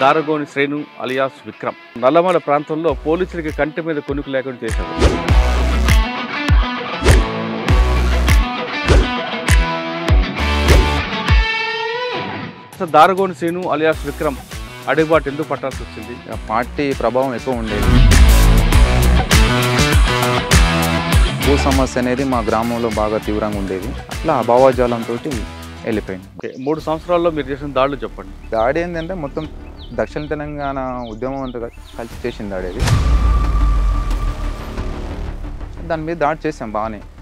దారగోని Srenu alias Vikram Nallamala ప్రాంతంలో పోలీసులకి కంటి మీద కొనుక్కు లేకుండా చేశారు. దారగోని శ్రేణు అలియాస్ విక్రమ్ అడుగుబాటు ఎందుకు పట్టాల్సి వచ్చింది? పార్టీ ప్రభావం ఎక్కువ ఉండేది. భూ సమస్య అనేది మా గ్రామంలో బాగా తీవ్రంగా ఉండేది. అట్లా భావజాలంతో వెళ్ళిపోయింది. 3 సంవత్సరాల్లో మీరు చేసిన దాడులు చెప్పండి. దాడి ఏంటంటే మొత్తం దక్షిణ తెలంగాణ ఉద్యమం అంతా కలిసి చేసిన దాడి అది. దాని మీద దాడి చేసాం,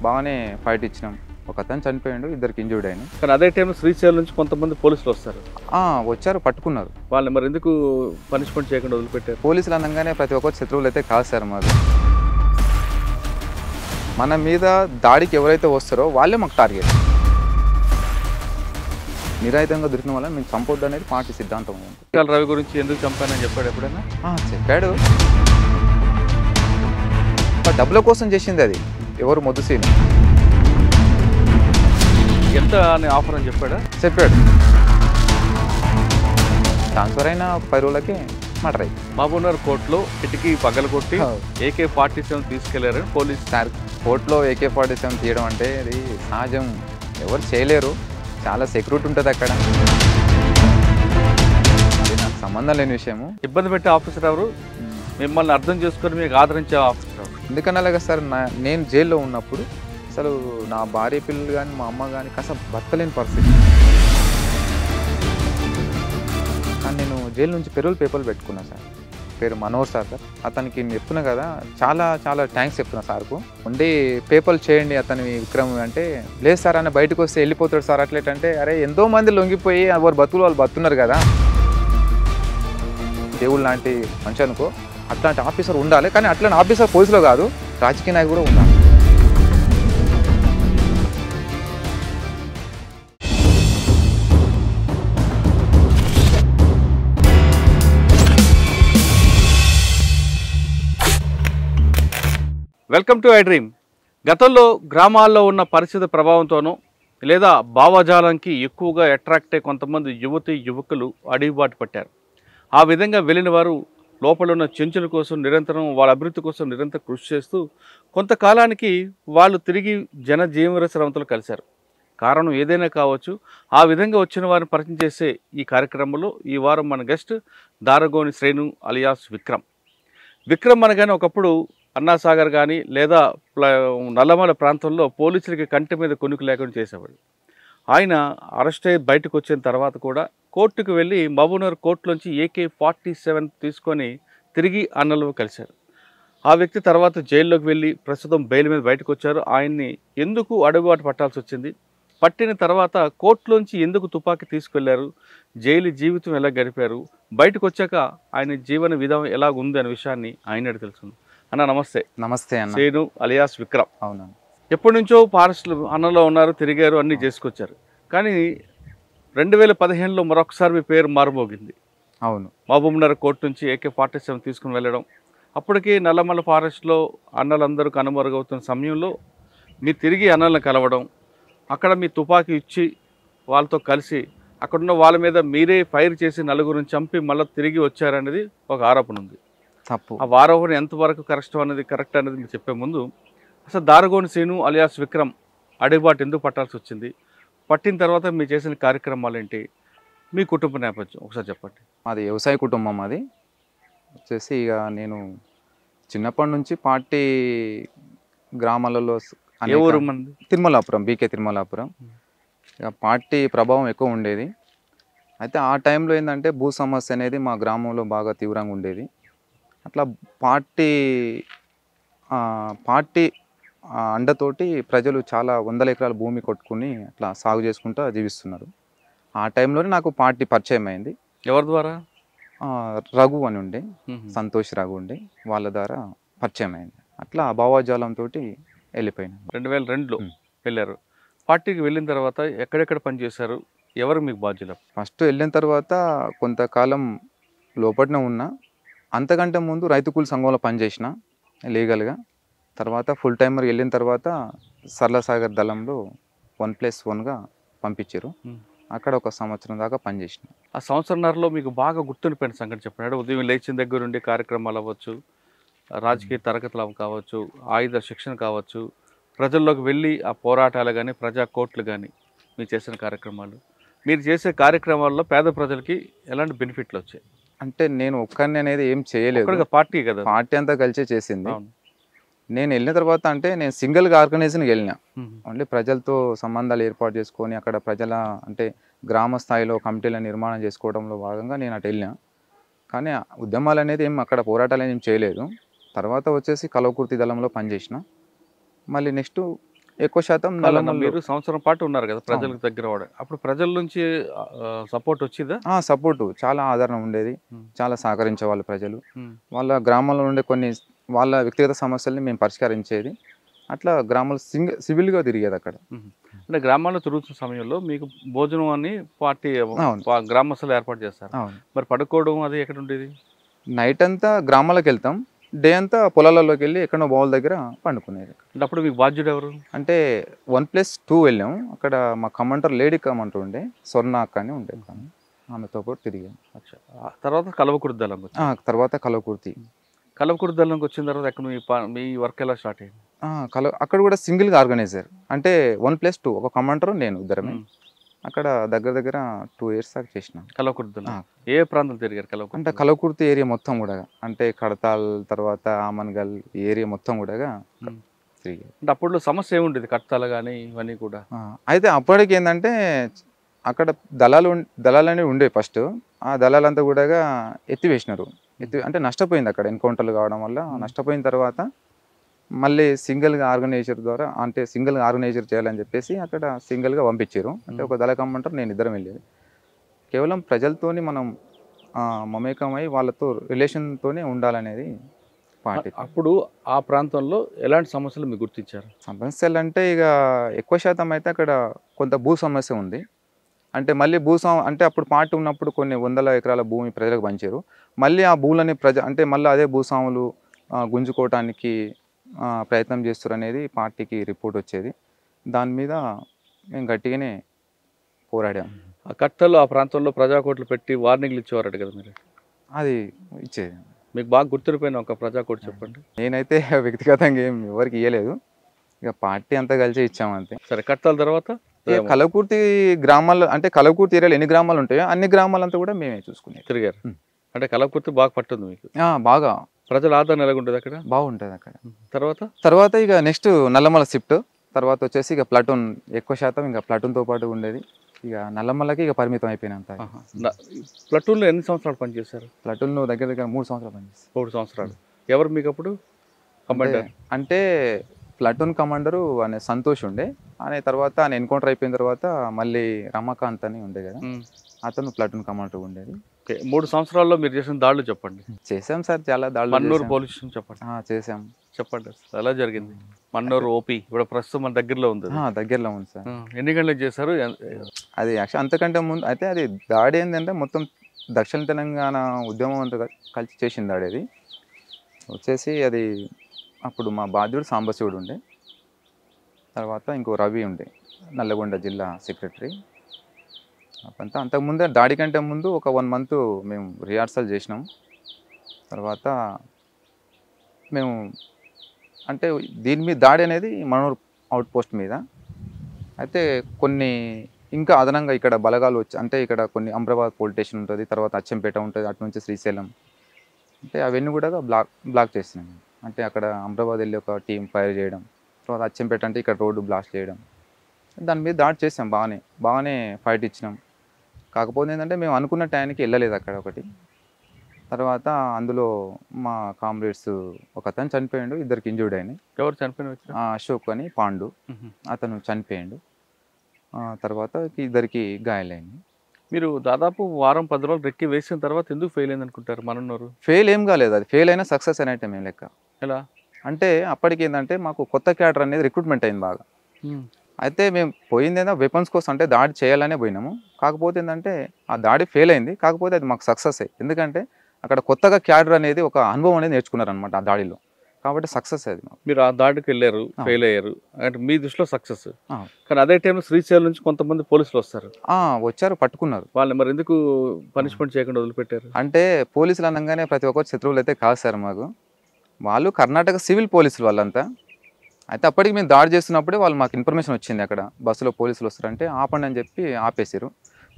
బాగానే ఫైట్ ఇచ్చినాం. ఒక అతను చనిపోయాడు, 2 ఇంజూర్డ్ అయినాయి. కానీ అదే టైంలో శ్రీశైలం నుంచి కొంతమంది పోలీసులు వస్తారు. వచ్చారు, పట్టుకున్నారు. వాళ్ళని మరి ఎందుకు పనిష్మెంట్ చేయకుండా వదిలిపెట్టారు? పోలీసులు అనగానే ప్రతి ఒక్కరు శత్రువులు అయితే కాదు సార్. మాది మన మీద దాడికి ఎవరైతే వస్తారో వాళ్ళే మాకు టార్గెట్. నిరాయుధంగా దొరికిన వాళ్ళని మేము చంపొద్దు అనేది పార్టీ సిద్ధాంతం. రవి గురించి ఎందుకు చంపానని చెప్పాడు ఎప్పుడైనా? చెప్పాడు. డబ్బుల కోసం చేసింది అది. ఎవరు మొద్దుసీని ఎంత అని ఆఫర్ అని చెప్పాడా? చెప్పాడు. ట్రాన్స్ఫర్ అయిన 10 రోజులకి మర్డర్ అయ్యి మహబూబ్నగర్ కోర్టులో కిటికీ పగలగొట్టి AK-47 తీసుకెళ్లారు పోలీస్. కోర్టులో AK-47 తీయడం అంటే అది సహజం, ఎవరు చేయలేరు. చాలా సెక్యూరిటీ ఉంటుంది అక్కడ. అది నాకు సంబంధం లేని విషయము. ఇబ్బంది పెట్టే ఆఫీసర్ ఎవరు? మిమ్మల్ని అర్థం చేసుకొని మీకు ఆదరించే ఆఫీసర్ ఎవరు? ఎందుకన్నా అలాగా సార్, నేను జైల్లో ఉన్నప్పుడు అసలు నా భార్య పిల్లలు కానీ మా అమ్మ కానీ కాస్త బతకలేని పరిస్థితి. కానీ నేను జైలు నుంచి పెరోల్ పేపర్లు పెట్టుకున్నా సార్. పేరు మనోహర్ సార్. అతనికి నేను చెప్తున్నా కదా, చాలా థ్యాంక్స్ చెప్తున్నా సార్కు. ఉండి పేపర్లు చేయండి అతని విక్రమ్ అంటే, లేదు సార్ అని బయటకు వస్తే వెళ్ళిపోతాడు సార్ అట్లేటంటే, అరే ఎంతో మంది లొంగిపోయి ఎవరు బతుకులు వాళ్ళు బతున్నారు కదా, దేవుళ్ళు లాంటి మంచి అనుకో. అట్లాంటి ఆఫీసర్ ఉండాలి. కానీ అట్లాంటి ఆఫీసర్ పోలీసులో కాదు, రాజకీయ నాయకుడు కూడా ఉండాలి. Welcome to I dream. గతంలో గ్రామాల్లో ఉన్న పరిస్థితి ప్రభావంతోనూ లేదా భావజాలానికి ఎక్కువగా అట్రాక్ట్ అయ్యే కొంతమంది యువకులు అడుగుబాటు పట్టారు. ఆ విధంగా వెళ్ళిన వారు లోపల ఉన్న చెంచుల కోసం నిరంతరం, వాళ్ళ అభివృద్ధి కోసం నిరంతరం కృషి చేస్తూ కొంతకాలానికి వాళ్ళు తిరిగి జనజీవన స్రవంతులు కలిశారు. కారణం ఏదైనా కావచ్చు. ఆ విధంగా వచ్చిన వారిని పరిచయం చేసే ఈ కార్యక్రమంలో ఈ వారం మన గెస్ట్ దారగోని శ్రేణు అలియాస్ విక్రమ్ అనగానే ఒకప్పుడు అన్నాసాగర్ కానీ లేదా నల్లమల ప్రాంతంలో పోలీసులకి కంటి మీద కొనుక్కు లేకుండా చేసేవాడు. ఆయన అరెస్ట్ అయ్యి బయటకు వచ్చిన తర్వాత కూడా కోర్టుకు వెళ్ళి మహబూబ్నగర్ కోర్టులోంచి AK-47 తీసుకొని తిరిగి అన్నలో కలిశారు. ఆ వ్యక్తి తర్వాత జైల్లోకి వెళ్ళి ప్రస్తుతం బెయిల్ మీద బయటకు వచ్చారు. ఆయన్ని ఎందుకు అడుగుబాటు పట్టాల్సి వచ్చింది, పట్టిన తర్వాత కోర్టులోంచి ఎందుకు తుపాకీ తీసుకెళ్లారు, జైలు జీవితం ఎలా గడిపారు, బయటకు వచ్చాక ఆయన జీవన విధానం ఎలా ఉంది అనే విషయాన్ని ఆయన తెలుసుకుంది. అన్న నమస్తే. నమస్తే అన్న. శ్రేణు అలియాస్ విక్రమ్. అవును. ఎప్పటి నుంచో ఫారెస్ట్లు అన్నలో ఉన్నారు, తిరిగారు, అన్నీ చేసుకొచ్చారు. కానీ 2015లో మరొకసారి మీ పేరు మారుమోగింది. అవును. మహబూబ్నగర్ కోర్టు నుంచి AK-47 తీసుకుని వెళ్ళడం, అప్పటికే నల్లమల ఫారెస్ట్లో అన్నలందరూ కనుమరుగవుతున్న సమయంలో మీరు తిరిగి అన్నలను కలవడం, అక్కడ మీ తుపాకీ ఇచ్చి వాళ్ళతో కలిసి అక్కడున్న వాళ్ళ మీద మీరే ఫైర్ చేసి 4గురిని చంపి మళ్ళీ తిరిగి వచ్చారనేది ఒక ఆరోపణ ఉంది. తప్పు. ఆ ఆరోపణ ఎంతవరకు కరెక్ట్ అనేది మీరు చెప్పే ముందు అసలు దారగోని శ్రేణు అలియాస్ విక్రమ్ అడుగుబాటు ఎందుకు పట్టాల్సి వచ్చింది, పట్టిన తర్వాత మీరు చేసిన కార్యక్రమాలు ఏంటి, మీ కుటుంబ నేపథ్యం ఒకసారి చెప్పండి. మాది వ్యవసాయ కుటుంబం. అది వచ్చేసి ఇక నేను చిన్నప్పటి నుంచి పార్టీ గ్రామాలలో ఏ ఊరు మంది? తిరుమలాపురం, BK తిరుమలాపురం. ఇక పార్టీ ప్రభావం ఎక్కువ ఉండేది. అయితే ఆ టైంలో ఏంటంటే భూ సమస్య అనేది మా గ్రామంలో బాగా తీవ్రంగా ఉండేది. అట్లా పార్టీ అండతోటి ప్రజలు చాలా 100 ఎకరాల భూమి కొట్టుకుని అట్లా సాగు చేసుకుంటూ జీవిస్తున్నారు. ఆ టైంలోనే నాకు పార్టీ పరిచయం అయింది. ఎవరి ద్వారా? రఘు అని ఉండే, సంతోష్ రఘు ఉండే, వాళ్ళ ద్వారా పరిచయం అయింది. అట్లా భావజాలంతో వెళ్ళిపోయినా. 2002లో వెళ్ళారు. పార్టీకి వెళ్ళిన తర్వాత ఎక్కడెక్కడ పనిచేశారు, ఎవరు మీకు బాధ్యులు? ఫస్ట్ వెళ్ళిన తర్వాత కొంతకాలం లోపలనే ఉన్నా. అంతకంటే ముందు రైతు కూలి సంఘంలో పనిచేసిన లీగల్గా. తర్వాత ఫుల్ టైమర్ వెళ్ళిన తర్వాత సరళసాగర్ దళంలో 1+1గా పంపించారు. అక్కడ ఒక సంవత్సరం దాకా పనిచేసిన. ఆ సంవత్సరంన్నరలో మీకు బాగా గుర్తుండిపోయిన సంగతి చెప్పండి. అంటే ఉదయం లేచిన దగ్గర నుండి కార్యక్రమాలు అవ్వచ్చు, రాజకీయ తరగతులు కావచ్చు, ఆయుధ శిక్షణ కావచ్చు, ప్రజల్లోకి వెళ్ళి ఆ పోరాటాలు కానీ, ప్రజా కోర్టులు కానీ మీరు చేసిన కార్యక్రమాలు. మీరు చేసే కార్యక్రమాల్లో పేద ప్రజలకి ఎలాంటి బెనిఫిట్లు వచ్చాయి? అంటే నేను ఒక్కడిని అనేది ఏం చేయలేదు. ఒక్కడిగా పార్టీ కదా. పార్టీ అంతా కలిసే చేసింది. అవును. నేను వెళ్ళిన తర్వాత అంటే నేను సింగిల్గా ఆర్గనైజేషన్కి వెళ్ళిన. మ్మ్. ఓన్లీ ప్రజలతో సంబంధాలు ఏర్పాటు చేసుకొని అక్కడ ప్రజల అంటే గ్రామ స్థాయిలో కమిటీల నిర్మాణం చేసుకోవడంలో భాగంగా నేను అటు వెళ్ళిన. కానీ ఆ ఉద్యమాలు అనేది ఏం అక్కడ పోరాటాలు ఏం చేయలేదు. తర్వాత వచ్చేసి కల్వకుర్తి దళంలో పనిచేసిన. మళ్ళీ నెక్స్ట్ ఎక్కువ శాతం కాదన్న, నల్లమల్లో మీరు సంవత్సరం పాటు ఉన్నారు కదా ప్రజలకు దగ్గర వాడు. అప్పుడు ప్రజల నుంచి సపోర్ట్ వచ్చిందా? సపోర్టు చాలా ఆదరణ ఉండేది. మ్మ్. చాలా సహకరించే వాళ్ళు ప్రజలు. మ్మ్. వాళ్ళ గ్రామంలో ఉండే కొన్ని వాళ్ళ వ్యక్తిగత సమస్యల్ని మేము పరిష్కరించేది. అట్లా గ్రామాలు సివిల్గా తిరిగేది అక్కడ. మ్మ్. అంటే గ్రామాల్లో తిరుగుతున్న సమయంలో మీకు భోజనం అని పార్టీ అవును. గ్రామస్తులు ఏర్పాటు చేస్తారు. అవును. మరి పడుకోవడం అది ఎక్కడ ఉండేది? నైట్ అంతా గ్రామాలకు వెళ్తాం, డే అంతా పొలాలలోకి వెళ్ళి ఎక్కడో బావుల దగ్గర పండుకునేది. అంటే అప్పుడు మీకు బాధ్యుడు ఎవరు? అంటే 1+2 వెళ్ళాం. అక్కడ మా కమాండర్ లేడీ కమాండర్ ఉండే, స్వర్ణ అక్క అని ఉండే, ఆమెతో పాటు తిరిగాం. అచ్చా. ఆ తర్వాత కల్వకుర్తి దళంకి వచ్చి తర్వాత కల్వకుర్తి. కల్వకుర్తి దళంకి వచ్చిన తర్వాత ఎక్కడ మీ వర్క్ ఎలా స్టార్ట్ అయింది? అక్కడ కూడా సింగిల్గా ఆర్గనైజర్. అంటే 1+2 ఒక కమాండర్ నేను ఇద్దరమే. అక్కడ దగ్గర దగ్గర 2 years దాకా చేసిన. కల్వకుర్తి దళం ఏ ప్రాంతం తిరిగారు? కల్వకుర్తి అంటే కల్వకుర్తి ఏరియా మొత్తం కూడా, అంటే కడతాల్ తర్వాత ఆమన్గల్ ఏరియా మొత్తం కూడా తిరిగారు. అంటే అప్పుడు సమస్య ఏముండేది కట్టాలు కానీ ఇవన్నీ కూడా? అయితే అప్పటికి ఏంటంటే అక్కడ దళాలు ఉండే ఫస్ట్. ఆ దళాలంతా కూడా ఎత్తివేసినారు. అంటే నష్టపోయింది అక్కడ ఎన్కౌంటర్లు కావడం వల్ల. నష్టపోయిన తర్వాత మళ్ళీ సింగిల్గా ఆర్గనైజర్ ద్వారా, అంటే సింగిల్గా ఆర్గనైజర్ చేయాలని చెప్పేసి అక్కడ సింగిల్గా పంపించారు. అంటే ఒక దళ కమాండర్ నేను ఇద్దరం వెళ్ళేది. కేవలం ప్రజలతోని మనం మమేకమై వాళ్ళతో రిలేషన్తోనే ఉండాలనేది పార్టీ. అప్పుడు ఆ ప్రాంతంలో ఎలాంటి సమస్యలు మీకు గుర్తించారు? సమస్యలు అంటే ఇక ఎక్కువ శాతం అయితే అక్కడ కొంత భూ సమస్య ఉంది. అంటే మళ్ళీ అంటే అప్పుడు పార్టీ ఉన్నప్పుడు కొన్ని 100 ఎకరాల భూమి ప్రజలకు పంచారు. మళ్ళీ ఆ భూలని అంటే మళ్ళీ అదే భూస్వాములు గుంజుకోవటానికి ప్రయత్నం చేస్తారు అనేది పార్టీకి రిపోర్ట్ వచ్చేది. దాని మీద మేము గట్టిగానే పోరాడాం. ఆ కట్టలు ఆ ప్రాంతంలో ప్రజాకోట్లు పెట్టి వార్నింగ్లు ఇచ్చేవారట కదా మీరు? అది ఇచ్చేది. మీకు బాగా గుర్తుండిపోయిన ఒక ప్రజాకోట్ చెప్పండి. నేనైతే వ్యక్తిగతంగా ఏం ఎవరికి ఇవ్వలేదు, ఇక పార్టీ అంతా కలిసి ఇచ్చాము అంతే. సరే, కట్టాల తర్వాత కల్వకుర్తి గ్రామాల్లో, అంటే కల్వకుర్తి ఏరియాలో ఎన్ని గ్రామాలు ఉంటాయో అన్ని గ్రామాలంతా కూడా మేమే చూసుకునేది. తిరిగారు. అంటే కల్వకుర్తి బాగా పట్టుంది మీకు? బాగా. ప్రజల ఆదరణ ఎలాగుంటుంది అక్కడ? బాగుంటుంది అక్కడ. తర్వాత ఇక నెక్స్ట్ నల్లమల షిఫ్ట్. తర్వాత వచ్చేసి ఇక ప్లాటూన్, ఎక్కువ శాతం ఇంకా ప్లాటూన్తో పాటు ఉండేది. ఇక నల్లమలకి ఇక పరిమితం అయిపోయినంత. ప్లాటూన్లో ఎన్ని సంవత్సరాలు పనిచేశారు? ప్లాటూన్లో దగ్గర దగ్గర 3 సంవత్సరాలు పనిచేశారు. 3 సంవత్సరాలు. ఎవరు మీకు అప్పుడు కమాండర్? అంటే ప్లాటూన్ కమాండరు అనే సంతోష్ ఉండే. అనే తర్వాత ఆయన ఎన్కౌంటర్ అయిపోయిన తర్వాత మళ్ళీ రమాకాంత్ అని ఉండే కదా, అతను ప్లాటూన్ కమాండర్ ఉండేది. 3 సంవత్సరాల్లో మీరు చేసిన దాడులు చెప్పండి. చేసాం సార్, చాలా దాడులు. మన్నూరు పోలీస్ స్టేషన్ చెప్పండి. చేసాం. చెప్పండి ఎలా జరిగింది? మన్నూరు ఓపీ ఇప్పుడు ప్రస్తుతం మన దగ్గరలో ఉంది. దగ్గరలో ఉంది సార్. ఎన్ని గంటలకు చేశారు అది? యాక్చువల్ అంతకంటే ముందు అయితే అది దాడి ఏంటంటే మొత్తం దక్షిణ తెలంగాణ ఉద్యమం అంతా కలిసి చేసిన దాడి అది వచ్చేసి. అది అప్పుడు మా బాధ్యుడు సాంబశివుడు ఉండే, తర్వాత ఇంకో రవి ఉండే, నల్లగొండ జిల్లా సెక్రటరీ. అంతా అంతకుముందే దాడి కంటే ముందు ఒక 1 month మేము రిహార్సల్ చేసినాం. తర్వాత మేము అంటే దీని మీద దాడి అనేది మనూరు అవుట్ పోస్ట్ మీద. అయితే కొన్ని ఇంకా అదనంగా ఇక్కడ బలగాలు వచ్చి, అంటే ఇక్కడ కొన్ని అమ్రాబాద్ పోలీస్ స్టేషన్ ఉంటుంది, తర్వాత అచ్చంపేట ఉంటుంది, అటు నుంచి శ్రీశైలం, అంటే అవన్నీ కూడా బ్లాక్ చేసినాం. అంటే అక్కడ అమ్రాబాద్ వెళ్ళి ఒక టీం ఫైర్ చేయడం, తర్వాత అచ్చంపేట అంటే ఇక్కడ రోడ్డు బ్లాస్ట్ చేయడం, దాని మీద దాడి చేసాం. బాగానే ఫైట్ ఇచ్చినాం. కాకపోతే ఏంటంటే మేము అనుకున్న టైంకి వెళ్ళలేదు అక్కడ ఒకటి. తర్వాత అందులో మా కామ్రేడ్స్ ఒక అతను చనిపోయాడు, 2 ఇంజూర్డ్ అయినాయి. ఎవరు చనిపోయిన? అశోక్ అని పాండు, అతను చనిపోయాడు. తర్వాత 2 గాయాలైంది. మీరు దాదాపు వారం 10 రోజులు రెక్కి వేసిన తర్వాత ఎందుకు ఫెయిల్ అయింది అనుకుంటారు? మనన్నారు ఫెయిల్ ఏం కాలేదు, అది ఫెయిల్ అయినా సక్సెస్ అయినట్టే మేము లెక్క. ఎలా అంటే అప్పటికి ఏంటంటే మాకు కొత్త క్యాడర్ అనేది రిక్రూట్మెంట్ అయింది బాగా. అయితే మేము పోయింది ఏదో వెపన్స్ కోసం, అంటే దాడి చేయాలనే పోయినాము. కాకపోతే ఏంటంటే ఆ దాడి ఫెయిల్ అయింది, కాకపోతే అది మాకు సక్సెస్ అయ్యి. ఎందుకంటే అక్కడ కొత్తగా క్యాడర్ అనేది ఒక అనుభవం అనేది నేర్చుకున్నారనమాట ఆ దాడిలో. కాబట్టి సక్సెస్ అది మాకు. మీరు ఆ దాడికి వెళ్ళారు, ఆ. ఫెయిల్ అయ్యారు అంటే మీ దృష్టిలో సక్సెస్. ఆ. కానీ అదే టైంలో శ్రీశైలం నుంచి కొంతమంది పోలీసులు వస్తారు. వచ్చారు, పట్టుకున్నారు. వాళ్ళని మరి ఎందుకు పనిష్మెంట్ చేయకుండా వదిలిపెట్టారు? అంటే పోలీసులు అనగానే ప్రతి ఒక్కరు శత్రువులు అయితే కాదు సార్ మాకు. వాళ్ళు కర్ణాటక సివిల్ పోలీసులు వాళ్ళంతా. అయితే అప్పటికి మేము దాడి చేస్తున్నప్పుడే వాళ్ళు మాకు ఇన్ఫర్మేషన్ వచ్చింది, అక్కడ బస్సులో పోలీసులు వస్తారంటే ఆపండి అని చెప్పి ఆపేసారు.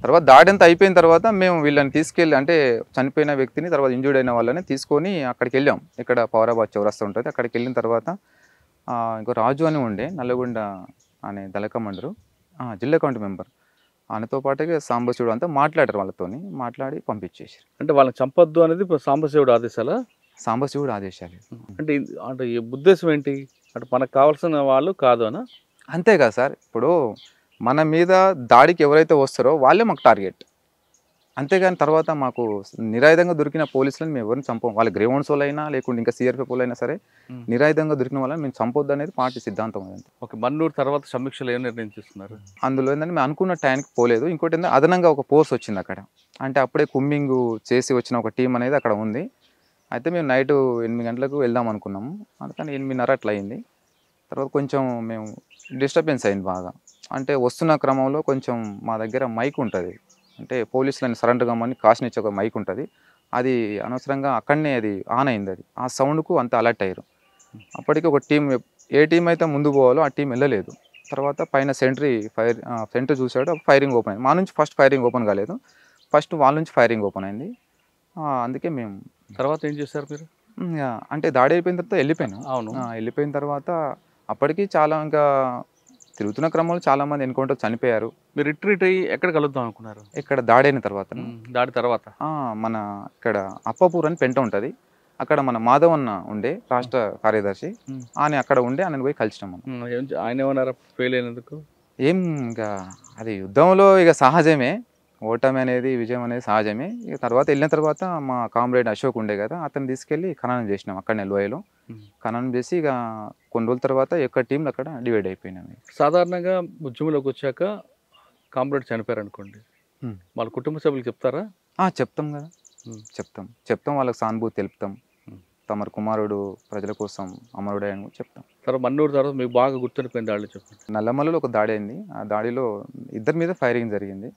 తర్వాత దాడి అంతా అయిపోయిన తర్వాత మేము వీళ్ళని తీసుకెళ్ళి, అంటే చనిపోయిన వ్యక్తిని తర్వాత ఇంజూర్డ్ అయిన వాళ్ళని తీసుకొని అక్కడికి వెళ్ళాం. ఇక్కడ పౌరాబాద్ చౌరస్తా ఉంటుంది, అక్కడికి వెళ్ళిన తర్వాత ఇంకో రాజు అని ఉండే నల్లగొండ అనే దళకమండరు జిల్లా కమిటీ మెంబర్, ఆయనతో పాటుగా సాంబశివుడు అంతా మాట్లాడారు, వాళ్ళతోని మాట్లాడి పంపించేసారు. అంటే వాళ్ళని చంపొద్దు అనేది సాంబశివుడు ఆదేశాలా? సాంబశివుడు ఆదేశాలు. అంటే అంటే ఈ ఉద్దేశం ఏంటి? అంటే మనకు కావాల్సిన వాళ్ళు కాదు అనా? అంతే కదా సార్, ఇప్పుడు మన మీద దాడికి ఎవరైతే వస్తారో వాళ్ళే మాకు టార్గెట్. అంతేగాని తర్వాత మాకు నిరాయుధంగా దొరికిన పోలీసులను మేము ఎవరిని చంపం. వాళ్ళ గ్రేవౌండ్స్ వాళ్ళైనా లేకుంటే ఇంకా సిఆర్పీ వాళ్ళైనా సరే నిరాయుధంగా దొరికిన వాళ్ళని మేము చంపొద్దు అనేది పార్టీ సిద్ధాంతం. అదంతా. ఓకే, మన్నూరు తర్వాత సమీక్షలు ఏం నిర్ణయం తీసుకున్నారు? అందులో ఏంటంటే మేము అనుకున్న టైంకి పోలేదు. ఇంకోటి ఏంటంటే అదనంగా ఒక పోస్ట్ వచ్చింది అక్కడ. అంటే అప్పుడే కుమ్మింగ్ చేసి వచ్చిన ఒక టీం అనేది అక్కడ ఉంది. అయితే మేము నైట్ 8 గంటలకు వెళ్దాం అనుకున్నాము, అందుకని 8:30 అట్లా అయింది. తర్వాత కొంచెం మేము డిస్టర్బెన్స్ అయింది బాగా. అంటే వస్తున్న క్రమంలో కొంచెం మా దగ్గర మైక్ ఉంటుంది, అంటే పోలీసులని సరెండర్ కమ్మని కాషన్ ఇచ్చే ఒక మైక్ ఉంటుంది, అది అనవసరంగా అక్కడనే అది ఆన్ అయింది. అది ఆ సౌండ్కు అంత అలర్ట్ అయ్యారు. అప్పటికి ఒక టీం, ఏ టీం అయితే ముందు పోవాలో ఆ టీం వెళ్ళలేదు. తర్వాత పైన సెంట్రీ చూసాడు, ఫైరింగ్ ఓపెన్ అయింది. మా నుంచి ఫస్ట్ ఫైరింగ్ ఓపెన్ కాలేదు, ఫస్ట్ వాళ్ళ నుంచి ఫైరింగ్ ఓపెన్ అయింది. అందుకే మేము తర్వాత ఏం చేశారు మీరు? అంటే దాడి అయిపోయిన తర్వాత వెళ్ళిపోయాను. అవును. వెళ్ళిపోయిన తర్వాత అప్పటికి చాలా ఇంకా తిరుగుతున్న క్రమంలో చాలామంది ఎన్కౌంటర్ చనిపోయారు. మీరు రిట్రీట్ అయ్యి ఎక్కడ కలుద్దాం అనుకున్నారు? ఇక్కడ దాడి అయిన తర్వాత దాడి తర్వాత మన ఇక్కడ అప్పాపూర్ అని పెంట ఉంటుంది, అక్కడ మన మాధవ్ అన్న ఉండే రాష్ట్ర కార్యదర్శి, ఆయన అక్కడ ఉండే, ఆయన పోయి కలిసినాం. ఆయన ఏమన్నారా ఫెయిల్ అయినందుకు? ఏం ఇంకా అది యుద్ధంలో ఇక సహజమే, ఓటమి అనేది విజయం అనేది సహజమే. ఇక తర్వాత వెళ్ళిన తర్వాత మా కామ్రేడ్ అశోక్ ఉండే కదా, అతను తీసుకెళ్ళి ఖననం చేసినాం అక్కడనే లోయలో. ఖననం చేసి ఇక కొన్ని రోజుల తర్వాత ఎక్కడ టీంలు అక్కడ డివైడ్ అయిపోయినాం. సాధారణంగా ఉద్యమంలోకి వచ్చాక కామ్రేడ్ చనిపోయారు అనుకోండి, వాళ్ళ కుటుంబ సభ్యులు చెప్తారా? చెప్తాం కదా, చెప్తాం వాళ్ళకి సానుభూతి తెలుపుతాం. తమ కుమారుడు ప్రజల కోసం అమరుడే అని చెప్తాం. తర్వాత మన్నూరు తర్వాత మీకు బాగా గుర్తుండిపోయిన దాడి చెప్పండి. నల్లమల్లలో ఒక దాడి అయింది, ఆ దాడిలో ఇద్దరి మీద ఫైరింగ్ జరిగింది.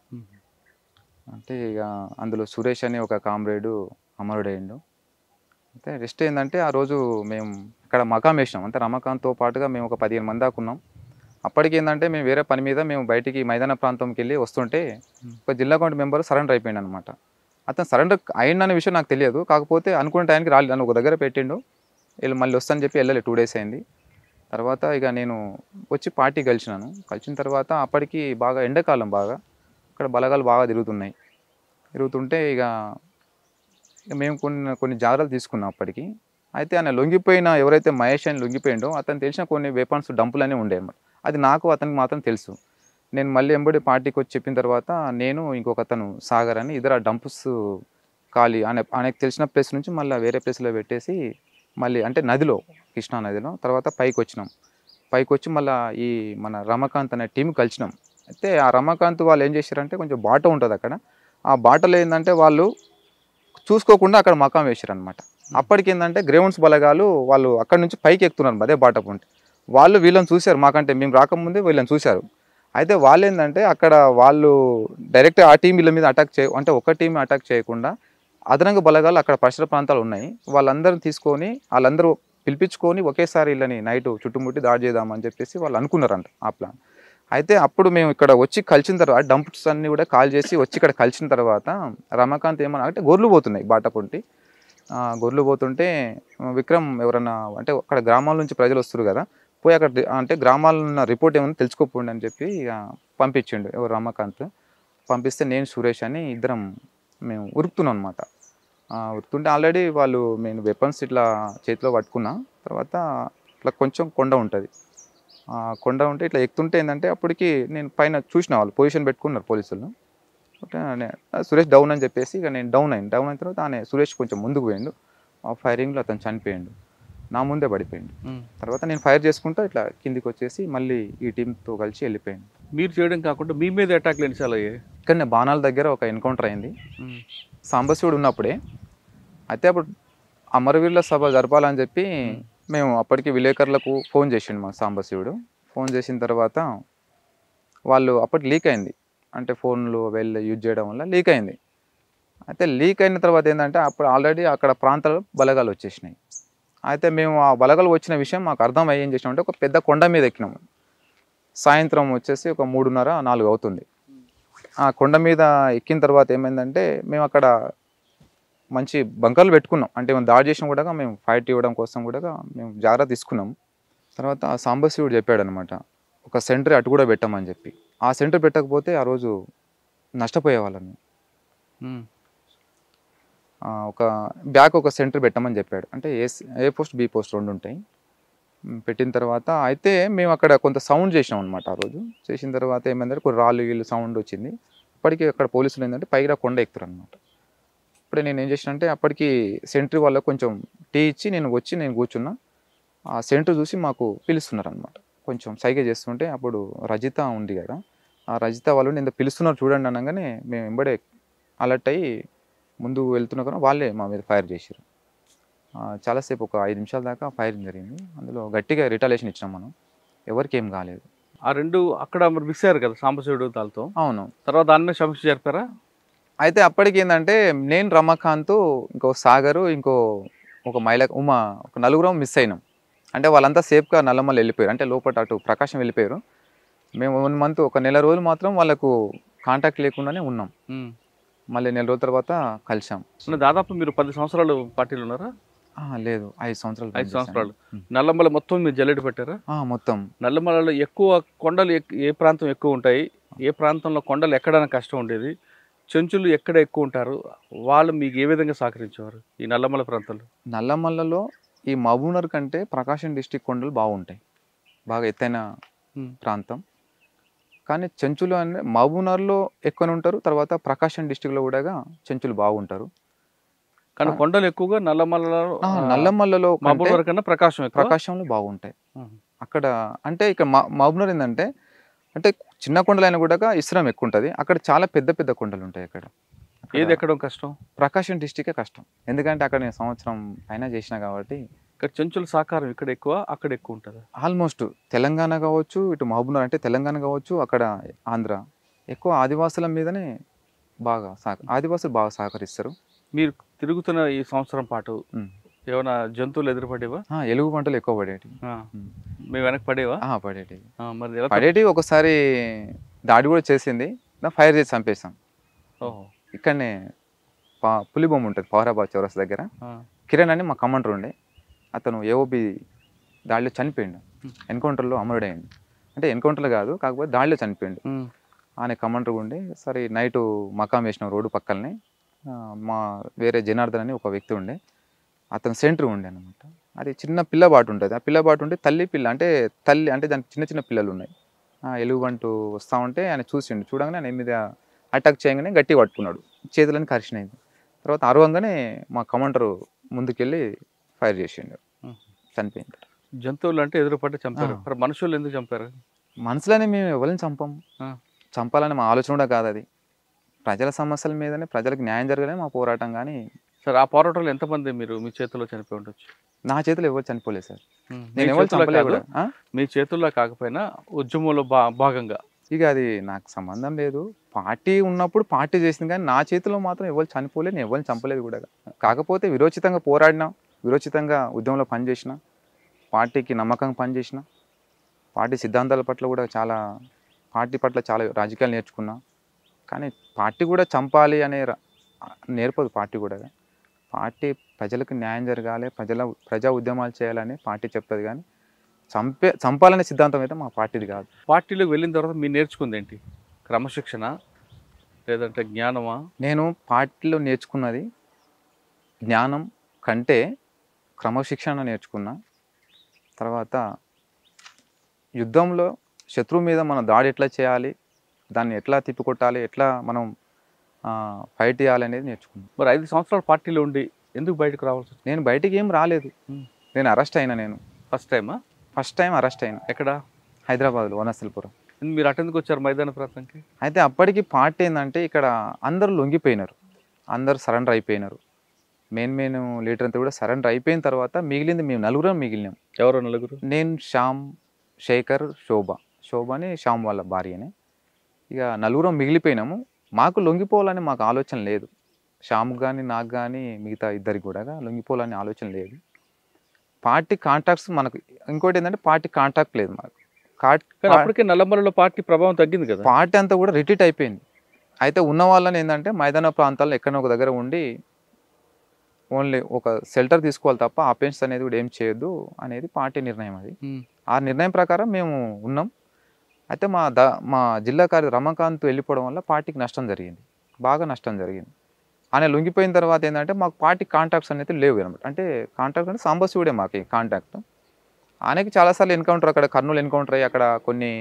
అంటే ఇక అందులో సురేష్ అనే ఒక కామ్రేడు అమరుడైండు. అయితే రెస్ట్ ఏంటంటే ఆ రోజు మేము అక్కడ మకాం వేసినాం, అంటే రమాకాంత్తో పాటుగా మేము ఒక 15 మంది దాకా ఉన్నాం. అప్పటికి ఏంటంటే మేము వేరే పని మీద మేము బయటికి మైదాన ప్రాంతంకి వెళ్ళి వస్తుంటే ఒక జిల్లా కమిటీ మెంబర్ సరెండర్ అయిపోయింది అనమాట. అతను సరెండర్ అయిందనే విషయం నాకు తెలియదు, కాకపోతే అనుకున్న టైంకి రాలేదు, నన్ను ఒక దగ్గర పెట్టిండు, వీళ్ళు మళ్ళీ వస్తానని చెప్పి వెళ్ళలే. 2 days అయింది. తర్వాత ఇక నేను వచ్చి పార్టీ కలిసిన తర్వాత అప్పటికి బాగా ఎండాకాలం, బాగా అక్కడ బలగాలు బాగా తిరుగుతుంటే ఇక మేము కొన్ని జాగ్రత్తలు తీసుకున్నాం అప్పటికి. అయితే ఆయన లొంగిపోయిన, ఎవరైతే మహేష్ అని లొంగిపోయిండో అతను తెలిసిన కొన్ని వెపన్స్ డంపులనే ఉండే అన్నమాట. అది నాకు అతనికి మాత్రం తెలుసు. నేను మళ్ళీ ఎంబడి పార్టీకి వచ్చి చెప్పిన తర్వాత నేను ఇంకొక అతను సాగర్ అని ఇద్దరు ఆ డంప్స్ ఖాళీ ఆయనకు తెలిసిన ప్లేస్ నుంచి మళ్ళీ వేరే ప్లేస్లో పెట్టేసి మళ్ళీ అంటే నదిలో, కృష్ణా నదిలో, తర్వాత పైకి వచ్చి మళ్ళీ ఈ మన రమాకాంత్ అనే టీం కలిసినాం. అయితే ఆ రమాకాంత్ వాళ్ళు ఏం చేశారంటే కొంచెం బాట ఉంటుంది అక్కడ, ఆ బాటలో ఏంటంటే వాళ్ళు చూసుకోకుండా అక్కడ మకాం వేసారనమాట. అప్పటికి ఏంటంటే గ్రేవౌండ్స్ బలగాలు వాళ్ళు అక్కడ నుంచి పైకి ఎక్కుతున్నారు అదే బాట పొంటి. వాళ్ళు వీళ్ళని చూశారు, మాకంటే మేము రాకముందే వీళ్ళని చూశారు. అయితే వాళ్ళు ఏంటంటే అక్కడ వాళ్ళు డైరెక్ట్ ఆ టీం వీళ్ళ మీద అంటే ఒక టీం అటాక్ చేయకుండా అదనంగా బలగాలు అక్కడ పరిసర ప్రాంతాలు ఉన్నాయి, వాళ్ళందరూ తీసుకొని వాళ్ళందరూ పిలిపించుకొని ఒకేసారి వీళ్ళని నైట్ చుట్టుముట్టి దాడి చేద్దామని చెప్పేసి వాళ్ళు అనుకున్నారంట ఆ ప్లాన్. అయితే అప్పుడు మేము ఇక్కడ వచ్చి కలిసిన తర్వాత డంప్స్ అన్నీ కూడా కాల్ చేసి వచ్చి ఇక్కడ కలిసిన తర్వాత రమాకాంత్ ఏమన్నా అంటే గొర్రెలు పోతున్నాయి బాట పొంటి, గొర్రెలు పోతుంటే విక్రమ్ ఎవరన్నా అంటే అక్కడ గ్రామాల నుంచి ప్రజలు వస్తారు కదా, పోయి అక్కడ అంటే గ్రామాల్లో ఉన్న రిపోర్ట్ ఏమన్నా తెలుసుకోపోండి అని చెప్పి ఇక పంపించిండు ఎవరు రమాకాంత్. పంపిస్తే నేను సురేష్ అని ఇద్దరం మేము ఉరుకుతున్నాం అనమాట. ఉరుకుతుంటే ఆల్రెడీ వాళ్ళు మేము వెపన్స్ ఇట్లా చేతిలో పట్టుకున్నా. తర్వాత ఇట్లా కొంచెం కొండ ఉంటుంది, కొండ ఉంటే ఇట్లా ఎక్కుతుంటే ఏంటంటే అప్పటికి నేను పైన చూసిన వాళ్ళు పొజిషన్ పెట్టుకున్నారు పోలీసులు. సురేష్ డౌన్ అని చెప్పేసి ఇక నేను డౌన్ అయిన తర్వాత ఆయన సురేష్ కొంచెం ముందుకు పోయిండు, ఆ ఫైరింగ్లో అతను చనిపోయిండు, నా ముందే పడిపోయిండు. తర్వాత నేను ఫైర్ చేసుకుంటూ ఇట్లా కిందికి వచ్చేసి మళ్ళీ ఈ టీంతో కలిసి వెళ్ళిపోయాను. మీరు చేయడం కాకుండా మీ మీద అటాక్లు ఎన్నిసార్లు అయ్యాయి? ఇక్కడ బాణాల దగ్గర ఒక ఎన్కౌంటర్ అయింది సాంబశివుడు ఉన్నప్పుడే. అయితే అప్పుడు అమరవీరుల సభ జరపాలని చెప్పి మేము అప్పటికి విలేకరులకు ఫోన్ చేసిండు మా సాంబశివుడు. ఫోన్ చేసిన తర్వాత వాళ్ళు అప్పటికి లీక్ అయింది. అంటే ఫోన్లు వెళ్ళి యూజ్ చేయడం వల్ల లీక్ అయింది. అయితే లీక్ అయిన తర్వాత ఏంటంటే అప్పుడు ఆల్రెడీ అక్కడ ప్రాంతాల్లో బలగాలు వచ్చేసినాయి. అయితే మేము ఆ బలగాలు వచ్చిన విషయం మాకు అర్థమయ్యి ఏం చేసినామంటే ఒక పెద్ద కొండ మీద ఎక్కినాము. సాయంత్రం వచ్చేసి ఒక 3:30, 4 అవుతుంది. ఆ కొండ మీద ఎక్కిన తర్వాత ఏమైందంటే మేము అక్కడ మంచి బంకర్లు పెట్టుకున్నాం. అంటే మేము దాడి చేసిన కూడా మేము ఫైట్ ఇవ్వడం కోసం కూడా మేము జాగ్రత్త తీసుకున్నాం. తర్వాత ఆ సాంబశివుడు చెప్పాడనమాట, ఒక సెంటర్ అటు కూడా పెట్టమని చెప్పి. ఆ సెంటర్ పెట్టకపోతే ఆ రోజు నష్టపోయేవాళ్ళని. ఒక బ్యాక్ ఒక సెంటర్ పెట్టమని చెప్పాడు. అంటే ఏ పోస్ట్ బి పోస్ట్ 2 ఉంటాయి. పెట్టిన తర్వాత అయితే మేము అక్కడ కొంత సౌండ్ చేసినాం అనమాట. ఆ రోజు చేసిన తర్వాత ఏమైందంటే కొన్ని రాళ్ళు వీళ్ళు సౌండ్ వచ్చింది. అప్పటికి అక్కడ పోలీసులు ఏంటంటే పైగా కొండ ఎక్కుతారు అనమాట. ఇప్పుడే నేను ఏం చేసిన అంటే అప్పటికి సెంట్రీ వాళ్ళకు కొంచెం టీ ఇచ్చి నేను కూర్చున్నా. ఆ సెంటర్ చూసి మాకు పిలుస్తున్నారు అనమాట. కొంచెం సైగ చేస్తుంటే అప్పుడు రజిత ఉంది కదా, ఆ రజిత వాళ్ళు నేను పిలుస్తున్నారు చూడండి అనగానే మేము వెంబడే అలర్ట్ అయ్యి ముందు వెళ్తున్నా కానీ వాళ్ళే మా మీద ఫైర్ చేశారు. చాలాసేపు ఒక 5 నిమిషాల దాకా ఫైరింగ్ జరిగింది. అందులో గట్టిగా రిటాలియేషన్ ఇచ్చినాం మనం. ఎవరికి ఏం కాలేదు. ఆ 2 అక్కడ మరి మిస్ అయ్యారు కదా సాంబశివుడు తాలతో. అవును. తర్వాత దాని మీద సమీక్ష జరిపారా? అయితే అప్పటికి ఏంటంటే నేను రమాకాంత్, ఇంకో సాగరు, ఒక ఉమా, ఒక నలుగురం మిస్ అయినాం. అంటే వాళ్ళంతా సేఫ్గా నల్లమల్ల వెళ్ళిపోయారు. అంటే లోపల అటు ప్రకాశం వెళ్ళిపోయారు. మేము 1 మంత్ ఒక నెల రోజులు మాత్రం వాళ్ళకు కాంటాక్ట్ లేకుండానే ఉన్నాం. మళ్ళీ నెల రోజుల తర్వాత కలిసాం. దాదాపు మీరు 10 సంవత్సరాలు పార్టీలో ఉన్నారా? లేదు, 5 సంవత్సరాలు. 5 సంవత్సరాలు. నల్లమల మొత్తం మీరు జల్లెడ పెట్టారా? మొత్తం. నల్లమలలో ఎక్కువ కొండలు ఏ ప్రాంతం ఎక్కువ ఉంటాయి? ఏ ప్రాంతంలో కొండలు ఎక్కడానికి కష్టం ఉండేది? చెంచులు ఎక్కడ ఎక్కువ ఉంటారు? వాళ్ళు మీకు ఏ విధంగా సహకరించేవారు ఈ నల్లమల ప్రాంతంలో? నల్లమల్లలో ఈ మహబూబ్నగర్ కంటే ప్రకాశం డిస్టిక్ కొండలు బాగుంటాయి. బాగా ఎత్తైన ప్రాంతం. కానీ చెంచులు అంటే మహబూబ్నగర్లో ఎక్కువనే ఉంటారు. తర్వాత ప్రకాశం డిస్టిక్లో కూడా చెంచులు బాగుంటారు. కానీ కొండలు ఎక్కువగా నల్లమల్లలో మహబూబ్నగర్ కన్నా ప్రకాశంలో బాగుంటాయి. అక్కడ అంటే ఇక్కడ మహబూబ్నగర్ ఏంటంటే అంటే చిన్న కొండలైనా కూడా ఇస్రం ఎక్కువ ఉంటుంది. అక్కడ చాలా పెద్ద పెద్ద కొండలు ఉంటాయి. అక్కడ ఏది ఎక్కడం కష్టం? ప్రకాశం డిస్టికే కష్టం. ఎందుకంటే అక్కడ నేను సంవత్సరం పైన చేసిన కాబట్టి. ఇక్కడ చెంచుల సాకారం ఇక్కడ ఎక్కువ, అక్కడ ఎక్కువ ఉంటుంది. ఆల్మోస్ట్ తెలంగాణ కావచ్చు, ఇటు మహబూబ్నగర్ అంటే తెలంగాణ కావచ్చు, అక్కడ ఆంధ్ర ఎక్కువ ఆదివాసుల మీదనే ఆదివాసులు బాగా సహకరిస్తారు. మీరు తిరుగుతున్న ఈ సంవత్సరం పాటు ఏమైనా జంతువులు ఎదురుపడేవా? ఎలుగు పంటలు ఎక్కువ పడేటి. మీ వెనక పడేవా? పడేటి. ఒకసారి దాడి కూడా చేసింది. ఫైర్ చేసి చంపేసాం. ఇక్కడనే పులి బొమ్మ ఉంటుంది పవరాబాద్ చౌరస్ దగ్గర. కిరణ్ అని మా కమాండర్ ఉండే, అతను ఏఓబి దాడిలో చనిపోయిండు. ఎన్కౌంటర్లో అమరుడైండు. అంటే ఎన్కౌంటర్లో కాదు, కాకపోతే దాడిలో చనిపోయిండు. ఆయన కమాండర్ ఉండే. సరే నైటు మకాం వేసినాం రోడ్డు పక్కనే. మా వేరే జనార్దన్ అని ఒక వ్యక్తి ఉండే, అతను సెంటర్ ఉండే అనమాట. అది చిన్న పిల్లబాటు ఉంటుంది. ఆ పిల్లబాటు ఉంటే తల్లి అంటే దానికి చిన్న చిన్న పిల్లలు ఉన్నాయి. ఎలుగుబంటు వస్తూ ఉంటే ఆయన చూడగానే ఆయన మీద అటాక్ చేయగానే గట్టి పట్టుకున్నాడు. చేతులని కరిచినాయి. తర్వాత అరవంగానే మా కమాండర్ ముందుకెళ్ళి ఫైర్ చేసిండు. చనిపోయింది. జంతువులు అంటే ఎదురుపట్టి చంపారు. మనుషులు ఎందుకు చంపారు? మనుషులని మేము ఎవరిని చంపాలని మా ఆలోచన కూడా కాదు. అది ప్రజల సమస్యల మీదనే, ప్రజలకు న్యాయం జరగాలని మా పోరాటం. కానీ సార్, ఆ పోరాటంలో ఎంతమంది మీ చేతుల్లో చనిపోయి ఉండొచ్చు? నా చేతిలో ఎవరు చనిపోలేదు సార్. నేను ఎవరు చంపలేదు. మీ చేతుల్లో కాకపోయినా ఉద్యమంలో భాగంగా ఇక అది నాకు సంబంధం లేదు. పార్టీ ఉన్నప్పుడు పార్టీ చేసింది, కానీ నా చేతిలో మాత్రం ఎవరు చనిపోలేదు, నేను ఎవరిని చంపలేదు కూడా. కాకపోతే విరోచితంగా పోరాడినా, విరోచితంగా ఉద్యమంలో పనిచేసిన, పార్టీకి నమ్మకంగా పనిచేసిన, పార్టీ సిద్ధాంతాల పట్ల కూడా పార్టీ పట్ల చాలా రాజకీయాలు నేర్చుకున్నా. కానీ పార్టీ కూడా చంపాలి అనే నేర్పదు. పార్టీ ప్రజలకు న్యాయం జరగాలి, ప్రజా ఉద్యమాలు చేయాలని పార్టీ చెప్తుంది. కానీ చంపాలనే సిద్ధాంతం అయితే మా పార్టీది కాదు. పార్టీలోకి వెళ్ళిన తర్వాత మీరు నేర్చుకుంది ఏంటి? క్రమశిక్షణ లేదంటే జ్ఞానమా? నేను పార్టీలో నేర్చుకున్నది జ్ఞానం కంటే క్రమశిక్షణ నేర్చుకున్నా. తర్వాత యుద్ధంలో శత్రువు మీద మనం దాడి ఎట్లా చేయాలి, దాన్ని ఎట్లా తిప్పికొట్టాలి, ఎట్లా మనం ఫైట్ చేయాలి అనేది నేర్చుకున్నాను. మరి 5 సంవత్సరాల పార్టీలో ఉండి ఎందుకు బయటకు రావాల్సి? నేను బయటికి ఏం రాలేదు. నేను అరెస్ట్ అయినా. నేను ఫస్ట్ టైం అరెస్ట్ అయినా. ఎక్కడ? హైదరాబాద్లో వనస్థలిపురం. మీరు అటెందుకు వచ్చారు మైదాన ప్రాంతానికి? అయితే అప్పటికి పార్టీ ఏంటంటే ఇక్కడ అందరూ లొంగిపోయినారు, అందరూ సరెండర్ అయిపోయినారు. మెయిన్ లీడర్ అంతా కూడా సరెండర్ అయిపోయిన తర్వాత మిగిలింది మేము నలుగురం మిగిలినాం. ఎవరో నలుగురు? నేను, శ్యామ్, శేఖర్, శోభ అని శ్యామ్ వాళ్ళ భార్యనే. ఇక నలుగురం మిగిలిపోయినాము. మాకు లొంగిపోవాలని మాకు ఆలోచన లేదు. శ్యామ్కి కానీ నాకు కానీ మిగతా ఇద్దరికి కూడా లొంగిపోవాలని ఆలోచన లేదు. పార్టీ కాంటాక్ట్స్ మనకు, ఇంకోటి ఏంటంటే పార్టీ కాంటాక్ట్ లేదు మనకు. కానీ అప్పటికే నల్లమలలో పార్టీ ప్రభావం తగ్గింది కదా. పార్టీ అంతా కూడా రిట్రీట్ అయిపోయింది. అయితే ఉన్న వాళ్ళని ఏంటంటే మైదాన ప్రాంతాల్లో ఎక్కడో ఒక దగ్గర ఉండి ఓన్లీ ఒక షెల్టర్ తీసుకోవాలి తప్ప ఆఫెన్స్ అనేది కూడా ఏం చేయొద్దు అనేది పార్టీ నిర్ణయం. అది ఆ నిర్ణయం ప్రకారం మేము ఉన్నాం. అయితే మా జిల్లా కార్యదర్శి రమాకాంత్ వెళ్ళిపోవడం వల్ల పార్టీకి నష్టం జరిగింది, బాగా నష్టం జరిగింది. ఆయన లొంగిపోయిన తర్వాత ఏంటంటే మాకు పార్టీ కాంటాక్ట్స్ అనేది లేవు అనమాట. అంటే కాంటాక్ట్ అంటే సాంబశివుడే మాకు కాంటాక్ట్. ఆయనకి చాలాసార్లు ఎన్కౌంటర్, అక్కడ కర్నూలు ఎన్కౌంటర్ అయ్యి అక్కడ కొన్ని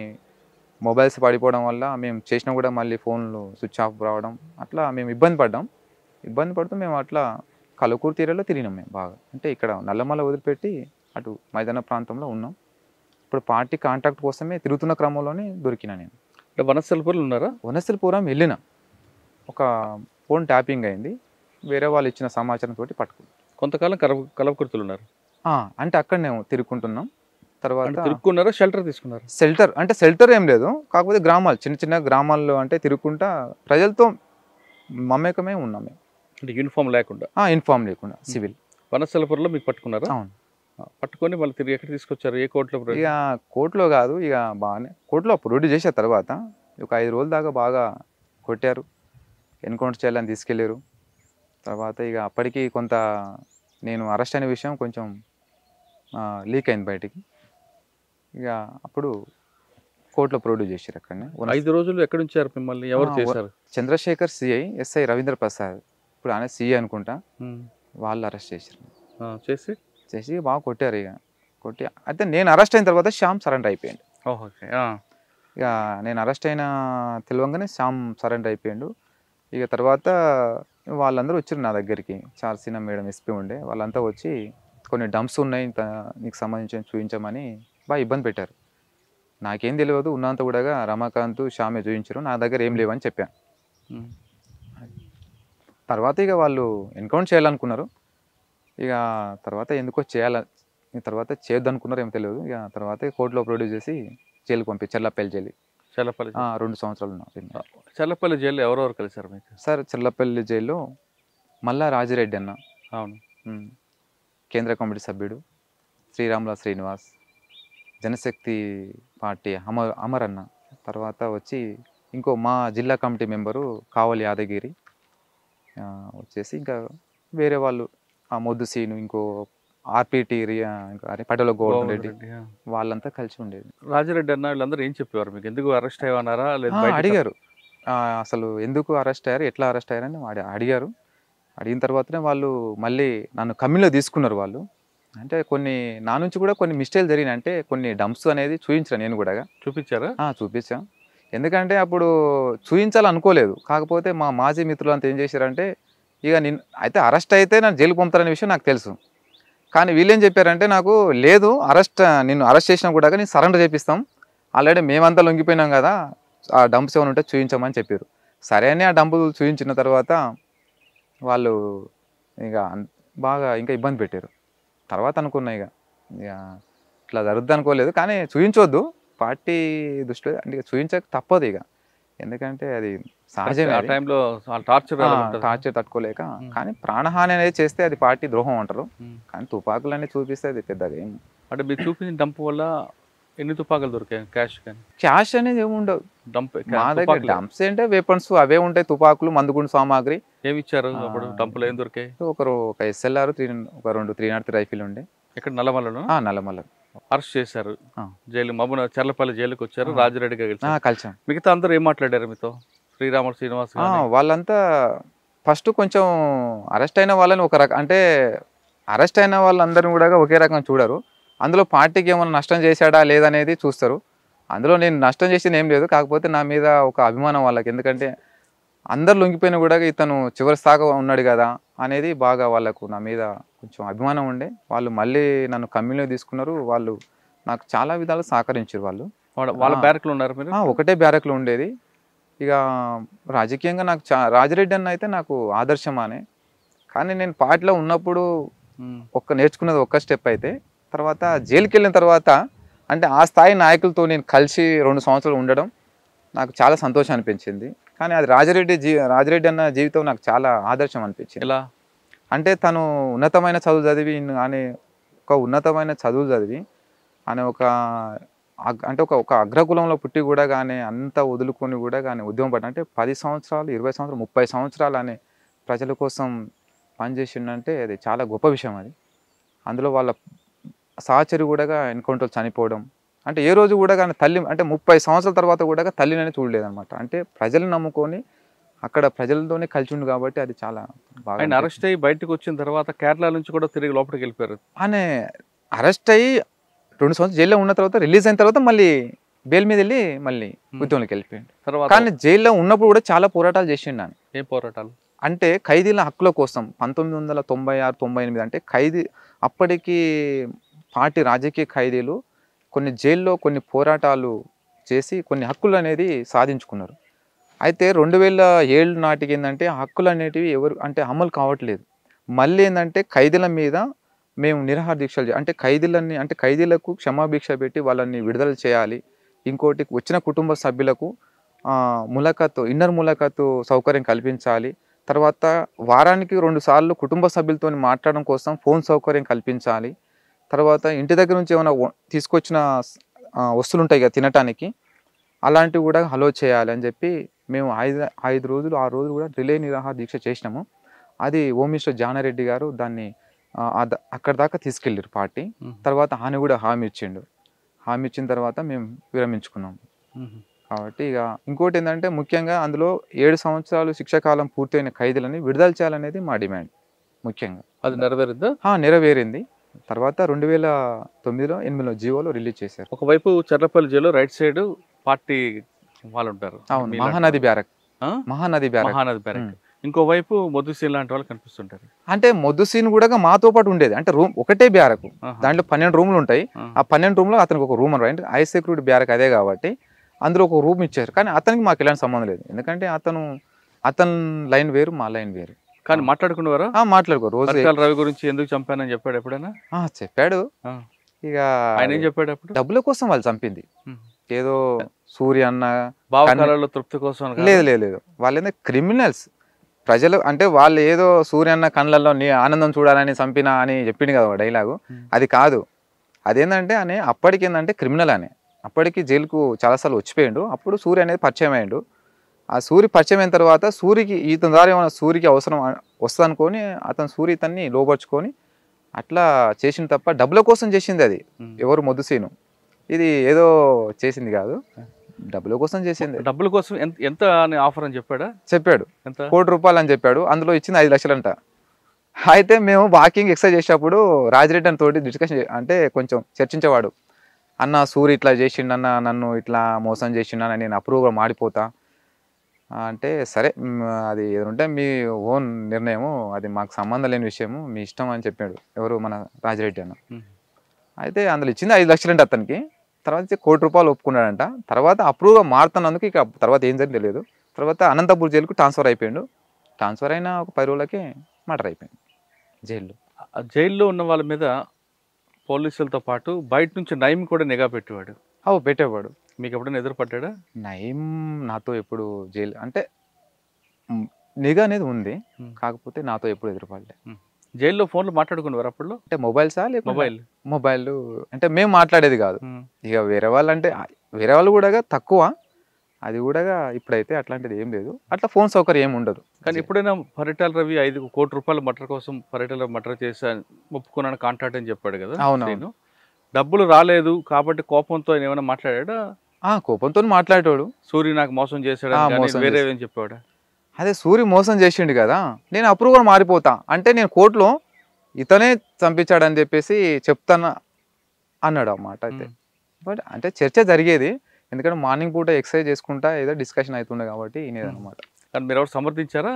మొబైల్స్ పడిపోవడం వల్ల మేము చేసినా కూడా మళ్ళీ ఫోన్లు స్విచ్ ఆఫ్ రావడం, అట్లా మేము ఇబ్బంది పడుతూ మేము అట్లా కలుకూరు తీరలో తిరిగినాం మేము బాగా. అంటే ఇక్కడ నల్లమల వదిలిపెట్టి అటు మైదాన ప్రాంతంలో ఉన్నాం. ఇప్పుడు పార్టీ కాంటాక్ట్ కోసమే తిరుగుతున్న క్రమంలోనే దొరికినా నేను. అంటే వనస్థలిపురం ఉన్నారా? వనస్థలిపురం వెళ్ళిన, ఒక ఫోన్ ట్యాపింగ్ అయింది, వేరే వాళ్ళు ఇచ్చిన సమాచారం తోటి పట్టుకున్నాం. కొంతకాలం కలవకుర్తులు ఉన్నారు. అంటే అక్కడ మేము తిరుగుకుంటున్నాం. తర్వాత తిరుగుకున్నారా, షెల్టర్ తీసుకున్నారు? షెల్టర్ ఏం లేదు, కాకపోతే గ్రామాలు, చిన్న గ్రామాల్లో అంటే తిరుగుకుంటా ప్రజలతో మమేకమే ఉన్నాం మేము. అంటే యూనిఫామ్ లేకుండా? యూనిఫామ్ లేకుండా, సివిల్. వనస్థలిపురంలో మీకు పట్టుకున్నారా? అవును. పట్టుకొని మళ్ళీ తిరిగి ఎక్కడ తీసుకొచ్చారు? ఏ కోర్టులో? ఇక కోర్టులో కాదు, ఇక బాగానే కోర్టులో ప్రొడ్యూస్ చేసిన తర్వాత ఒక 5 రోజుల దాకా బాగా కొట్టారు, ఎన్కౌంటర్ చేయాలని తీసుకెళ్ళారు. తర్వాత ఇక అప్పటికి కొంత నేను అరెస్ట్ అయిన విషయం కొంచెం లీక్ అయింది బయటికి. ఇక అప్పుడు కోర్టులో ప్రొడ్యూస్ చేశారు. అక్కడనే 5 రోజులు ఎక్కడ ఉంచారు మిమ్మల్ని? ఎవరు చేశారు? చంద్రశేఖర్ సిఐ, ఎస్ఐ రవీంద్ర ప్రసాద్, ఇప్పుడు ఆయన సిఐ అనుకుంటా, వాళ్ళు అరెస్ట్ చేశారు. చేసి బాగా కొట్టారు. కొట్టి అయితే నేను అరెస్ట్ అయిన తర్వాత శ్యామ్ సరెండర్ అయిపోయాడు. ఇక నేను అరెస్ట్ అయిన తెలియంగానే శ్యామ్ సరెండర్ అయిపోయాడు. ఇక తర్వాత వాళ్ళందరూ వచ్చారు నా దగ్గరికి, చార్సీనా మేడం ఎస్పీ ఉండే, వాళ్ళంతా వచ్చి కొన్ని డంప్స్ ఉన్నాయి నీకు సంబంధించిన చూపించమని బాగా ఇబ్బంది పెట్టారు. నాకేం తెలియదు, ఉన్నంత కూడా రమాకాంత్, శ్యామే చూపించారు, నా దగ్గర ఏం లేవని చెప్పాను. తర్వాత ఇక వాళ్ళు ఎన్కౌంటర్ చేయాలనుకున్నారు. ఇక తర్వాత ఎందుకో తర్వాత చేయొద్దనుకున్నారు, ఏమో తెలియదు. ఇక తర్వాత కోర్టులో ప్రొడ్యూస్ చేసి జైలుకి పంపి, చెర్లపల్లి జైలు. 2 సంవత్సరాలు ఉన్నా. చెర్లపల్లి జైలు ఎవరెవరు కలిసారు మీకు? సార్, చెర్లపల్లి జైల్లో మల్లా రాజిరెడ్డి అన్న, అవును, కేంద్ర కమిటీ సభ్యుడు, శ్రీరాముల శ్రీనివాస్, జనశక్తి పార్టీ అమర్ అన్న, తర్వాత వచ్చి ఇంకో మా జిల్లా కమిటీ మెంబరు కావలి యాదగిరి వచ్చేసి, ఇంకా వేరే వాళ్ళు మొద్దు సీను, ఇంకో ఆర్పిటి పటేల గోవర్ధన్ రెడ్డి, వాళ్ళంతా కలిసి ఉండేది. రాజిరెడ్డి అన్న వీళ్ళందరూ ఏం చెప్పేవారు మీకు? ఎందుకు అరెస్ట్ అయ్యారా? అడిగారు, అసలు ఎందుకు అరెస్ట్ అయ్యారు, ఎట్లా అరెస్ట్ అయ్యారని అడిగారు. అడిగిన తర్వాతనే వాళ్ళు మళ్ళీ నన్ను కమ్యూన్లో తీసుకున్నారు వాళ్ళు. అంటే నా నుంచి కూడా కొన్ని మిస్టేక్లు జరిగినాయి. అంటే కొన్ని డంప్స్ అనేది చూపించాను, నేను కూడా. చూపించారా? చూపించాను. ఎందుకంటే అప్పుడు చూపించాలనుకోలేదు. కాకపోతే మా మాజీ మిత్రులు అంతా ఏం చేశారంటే, ఇక అయితే అరెస్ట్ అయితే నన్ను జైలు పంపుతారనే విషయం నాకు తెలుసు. కానీ వీళ్ళేం చెప్పారంటే, నాకు లేదు నిన్ను అరెస్ట్ చేసినా కూడా నేను సరెండర్ చేపిస్తాం, ఆల్రెడీ మేమంతా లొంగిపోయినాం కదా, ఆ డంప్స్ ఏమైనా ఉంటే చూపించమని చెప్పారు. సరే అని ఆ డంపులు చూపించిన తర్వాత వాళ్ళు ఇక బాగా ఇంకా ఇబ్బంది పెట్టారు. తర్వాత అనుకున్నా ఇక ఇట్లా జరుగుద్ది అనుకోలేదు, కానీ చూపించవద్దు పార్టీ దృష్టిలో, అంటే చూపించక తప్పదు ఇక, ఎందుకంటే అది సహజమే. ఆ టైంలో టార్చర్ తట్టుకోలేక. కానీ ప్రాణహాని అనేది చేస్తే అది పార్టీ ద్రోహం అంటారు, కానీ తుపాకులు అనేది చూపిస్తే అది పెద్దగా ఏం. అంటే మీరు చూపించిన డంప్ వల్ల ఎన్ని తుపాకులు దొరికాయి? క్యాష్ అనేది ఏమి ఉండదు మా దగ్గర. డంప్స్ అంటే వెపన్స్ అవే ఉంటాయి, తుపాకులు, మందుగుండు సామాగ్రి. ఏమి ఇచ్చారు అప్పుడు డంపులు? ఏం దొరికాయి? ఒక SLR, ఒక 2 303 రైఫిల్ ఉండే. ఇక్కడ నల్లమలలో? నల్లమల. అరెస్ట్ చేశారు, జైలు చెర్లపల్లి జైలుకి వచ్చారు, రాజిరెడ్డి కలిసాం. మిగతా అందరూ ఏం మాట్లాడారు మీతో? శ్రీరాముల శ్రీనివాస్ వాళ్ళంతా ఫస్ట్ కొంచెం అరెస్ట్ అయిన వాళ్ళని అంటే అరెస్ట్ అయిన వాళ్ళందరినీ కూడా ఒకే రకంగా చూడరు. అందులో పార్టీకి ఏమైనా నష్టం చేశాడా లేదనేది చూస్తారు. అందులో నేను నష్టం చేసింది ఏం లేదు, కాకపోతే నా మీద ఒక అభిమానం వాళ్ళకి. ఎందుకంటే అందరు లొంగిపోయినా కూడా ఇతను చివరి స్థాయిగా ఉన్నాడు కదా అనేది బాగా వాళ్ళకు నా మీద కొంచెం అభిమానం ఉండే. వాళ్ళు మళ్ళీ నన్ను కమ్యూనిలో తీసుకున్నారు. వాళ్ళు నాకు చాలా విధాలు సహకరించారు. వాళ్ళ బ్యారక్లో ఉన్నారు మీరు? ఒకటే బ్యారక్లో ఉండేది. ఇక రాజకీయంగా నాకు రాజిరెడ్డి అన్న అయితే నాకు ఆదర్శం అనే. కానీ నేను పార్టీలో ఉన్నప్పుడు నేర్చుకున్నది ఒక్క స్టెప్ అయితే, తర్వాత జైలుకి వెళ్ళిన తర్వాత అంటే ఆ స్థాయి నాయకులతో నేను కలిసి 2 సంవత్సరాలు ఉండడం నాకు చాలా సంతోషం అనిపించింది. కానీ అది రాజిరెడ్డి అన్న జీవితం నాకు చాలా ఆదర్శం అనిపించింది. ఎలా అంటే తను ఉన్నతమైన చదువు చదివి ఆయన ఉన్నతమైన చదువులు చదివి ఆయన అంటే ఒక అగ్రకులంలో పుట్టి కూడా కానీ అంతా వదులుకొని కూడా కానీ ఉద్యమం పడ్డా అంటే 10 సంవత్సరాలు 20 సంవత్సరాలు 30 సంవత్సరాలు అనే ప్రజల కోసం పనిచేసిండంటే అది చాలా గొప్ప విషయం. అది అందులో వాళ్ళ సహచరి కూడా ఎన్కౌంటర్ చనిపోవడం అంటే ఏ రోజు కూడా కానీ తల్లి అంటే 30 సంవత్సరాల తర్వాత కూడా తల్లినని చూడలేదన్నమాట. అంటే ప్రజలు నమ్ముకొని అక్కడ ప్రజలతోనే కలిసి ఉండు కాబట్టి అది చాలా బాగా. ఆయన అరెస్ట్ అయ్యి బయటకు వచ్చిన తర్వాత కేరళ నుంచి కూడా తిరిగి లోపలికి వెళ్ళిపోయారు. ఆయన అరెస్ట్ అయ్యి 2 సంవత్సరాలు జైల్లో ఉన్న తర్వాత రిలీజ్ అయిన తర్వాత మళ్ళీ బెయిల్ మీద వెళ్ళి మళ్ళీ ఉద్యమంలోకి వెళ్ళిపోయాడు. కానీ జైల్లో ఉన్నప్పుడు కూడా చాలా పోరాటాలు చేసిండు ఆయన. ఏం పోరాటాలు అంటే ఖైదీల హక్కుల కోసం 1996-98 అంటే అప్పటికి పార్టీ రాజకీయ ఖైదీలు కొన్ని జైల్లో కొన్ని పోరాటాలు చేసి కొన్ని హక్కులు అనేది సాధించుకున్నారు. అయితే 2007 నాటికి ఏంటంటే హక్కులు అనేటివి అంటే అమలు కావట్లేదు. మళ్ళీ ఏంటంటే ఖైదీల మీద మేము నిరాహార దీక్షలు అంటే ఖైదీలకు క్షమాభిక్ష పెట్టి వాళ్ళని విడుదల చేయాలి. ఇంకోటి వచ్చిన కుటుంబ సభ్యులకు ఇన్నర్ ములాఖతు సౌకర్యం కల్పించాలి. తర్వాత వారానికి 2 సార్లు కుటుంబ సభ్యులతో మాట్లాడడం కోసం ఫోన్ సౌకర్యం కల్పించాలి. తర్వాత ఇంటి దగ్గర నుంచి ఏమైనా తీసుకొచ్చిన వస్తువులు ఉంటాయి కదా తినటానికి, అలాంటివి కూడా హలో చేయాలి అని చెప్పి మేము 6 రోజులు 6 రోజులు కూడా రిలే నిరాహార దీక్ష చేసినాము. అది హోమ్ మినిస్టర్ జానారెడ్డి గారు దాన్ని అక్కడ దాకా తీసుకెళ్ళారు పార్టీ. తర్వాత ఆయన కూడా హామీ ఇచ్చిన తర్వాత మేము విరమించుకున్నాము. కాబట్టి ఇక ఇంకోటి ఏంటంటే ముఖ్యంగా అందులో 7 సంవత్సరాలు శిక్షాకాలం పూర్తయిన ఖైదీలని విడుదల చేయాలనేది మా డిమాండ్ ముఖ్యంగా. అది నెరవేరిందా? నెరవేరింది. తర్వాత 2009లో 8లో జీవోలో రిలీజ్ చేశారు. ఒకవైపు చర్లపల్లి జైల్లో రైట్ సైడ్ పార్టీ వాళ్ళు ఉంటారు. అవును, మహానది బ్యారక్. ఇంకోవైపు మొద్దుసీన్ లాంటి వాళ్ళు కనిపిస్తుంటారు. అంటే మొద్దుసీన్ కూడా మాతో పాటు ఉండేది. అంటే రూమ్ ఒకటే బ్యారకు, దాంట్లో 12 రూమ్లు ఉంటాయి. ఆ 12 రూమ్లో అతనికి ఒక రూమ్ అంటే హై సెక్యూరిటీ బ్యారక్ అదే కాబట్టి అందులో ఒక రూమ్ ఇచ్చారు. కానీ అతనికి మాకు ఎలాంటి సంబంధం లేదు. ఎందుకంటే అతను లైన్ వేరు, మా లైన్ వేరు. కానీ మాట్లాడుకునేవారా? మాట్లాడుకో. రోజు రవి గురించి ఎందుకు చంపానని చెప్పాడు ఎప్పుడైనా? చెప్పాడు. ఇక ఆయన ఏం చెప్పాడు అప్పుడు? డబ్బుల కోసం వాళ్ళు చంపింది. ఏదో సూర్య అన్న భావకాలలో తృప్తి కోసం లేదు. వాళ్ళు ఏంటంటే క్రిమినల్స్. ప్రజలు అంటే వాళ్ళు ఏదో సూర్య అన్న కళ్ళల్లో నీ ఆనందం చూడాలని చంపినా అని చెప్పింది కదా డైలాగు. అది కాదు. అదేంటంటే అప్పటికి ఏంటంటే క్రిమినల్ అప్పటికి జైలుకు చాలాసార్లు వచ్చిపోయాడు. అప్పుడు సూర్య అనేది పరిచయం అయ్యాడు. ఆ సూర్య పరిచయం అయిన తర్వాత సూర్యకి ఇతని ద్వారా ఏమైనా సూర్యకి అవసరం వస్తుంది అనుకొని అతను సూర్య ఇతన్ని లోపరుచుకొని అట్లా చేసింది తప్ప డబ్బుల కోసం చేసింది అది. ఎవరు మొద్దుసీను ఇది ఏదో చేసింది కాదు, డబ్బుల కోసం చేసింది. డబ్బుల కోసం ఎంత ఆఫర్ అని చెప్పాడు. ₹1 కోటి అని చెప్పాడు. అందులో ఇచ్చింది 5 లక్షలంట. అయితే మేము వాకింగ్ ఎక్సర్సైజ్ చేసేటప్పుడు రాజిరెడ్డి అని తోటి డిస్కషన్ అంటే కొంచెం చర్చించేవాడు. అన్న సూర్య ఇట్లా చేసిండన్న, నన్ను ఇట్లా మోసం చేసిండన్న, నేను అప్రూవ్గా మాడిపోతా అంటే సరే అది ఏదంటే మీ ఓన్ నిర్ణయము, అది మాకు సంబంధం లేని విషయము, మీ ఇష్టం అని చెప్పాడు ఎవరు మన రాజిరెడ్డి అన్న. అయితే అందులో ఇచ్చింది 5 లక్షలంటే అతనికి. తర్వాత ₹1 కోటి ఒప్పుకున్నాడంట. తర్వాత అప్రూవ్గా మారుతున్నందుకు ఇక తర్వాత ఏం జరిగింది తెలియదు. తర్వాత అనంతపూర్ జైలుకు ట్రాన్స్ఫర్ అయిపోయాడు. ట్రాన్స్ఫర్ అయిన ఒక 10 రోజులకే మర్డర్ అయిపోయింది జైల్లో. జైల్లో ఉన్న వాళ్ళ మీద పోలీసులతో పాటు బయట నుంచి నయీం కూడా నిఘా పెట్టేవాడు. పెట్టేవాడు. మీకు ఎప్పుడైనా ఎదురుపడ్డా? నయీం నాతో ఎప్పుడు జైలు అంటే నిఘా అనేది ఉంది, కాకపోతే నాతో ఎప్పుడు ఎదురుపడలే. జైల్లో ఫోన్లు మాట్లాడుకునేవారు అప్పుడు? అంటే మొబైల్సా? మొబైల్ అంటే మేము మాట్లాడేది కాదు. ఇక వేరే వాళ్ళు కూడా తక్కువ. అది కూడా ఇప్పుడైతే అట్లాంటిది ఏం లేదు. అట్లా ఫోన్ సౌకర్యం ఏమి ఉండదు. కానీ ఎప్పుడైనా పరిటాల రవి ₹5 కోటి మర్డర్ కోసం పరిటాల మర్డర్ చేసి ఒప్పుకున్నాను కాంట్రాక్ట్ అని చెప్పాడు కదా. అవును. డబ్బులు రాలేదు కాబట్టి కోపంతో ఏమైనా మాట్లాడా? కోపంతో మాట్లాడాడు. సూర్య నాకు మోసం చేశాడు వేరే ఏం చెప్పాడు? అదే సూర్య మోసం చేసిండు కదా, నేను అప్రూవ్గా మారిపోతా అంటే నేను కోర్టులో ఇతనే చంపించాడని చెప్పేసి చెప్తాను అన్నాడు అన్నమాట. అయితే బట్ అంటే చర్చ జరిగేది, ఎందుకంటే మార్నింగ్ పూట ఎక్సర్సైజ్ చేసుకుంటా ఏదో డిస్కషన్ అవుతుండే కాబట్టి వినేదన్నమాట. కానీ మీరు ఎవరు సమర్థించారా?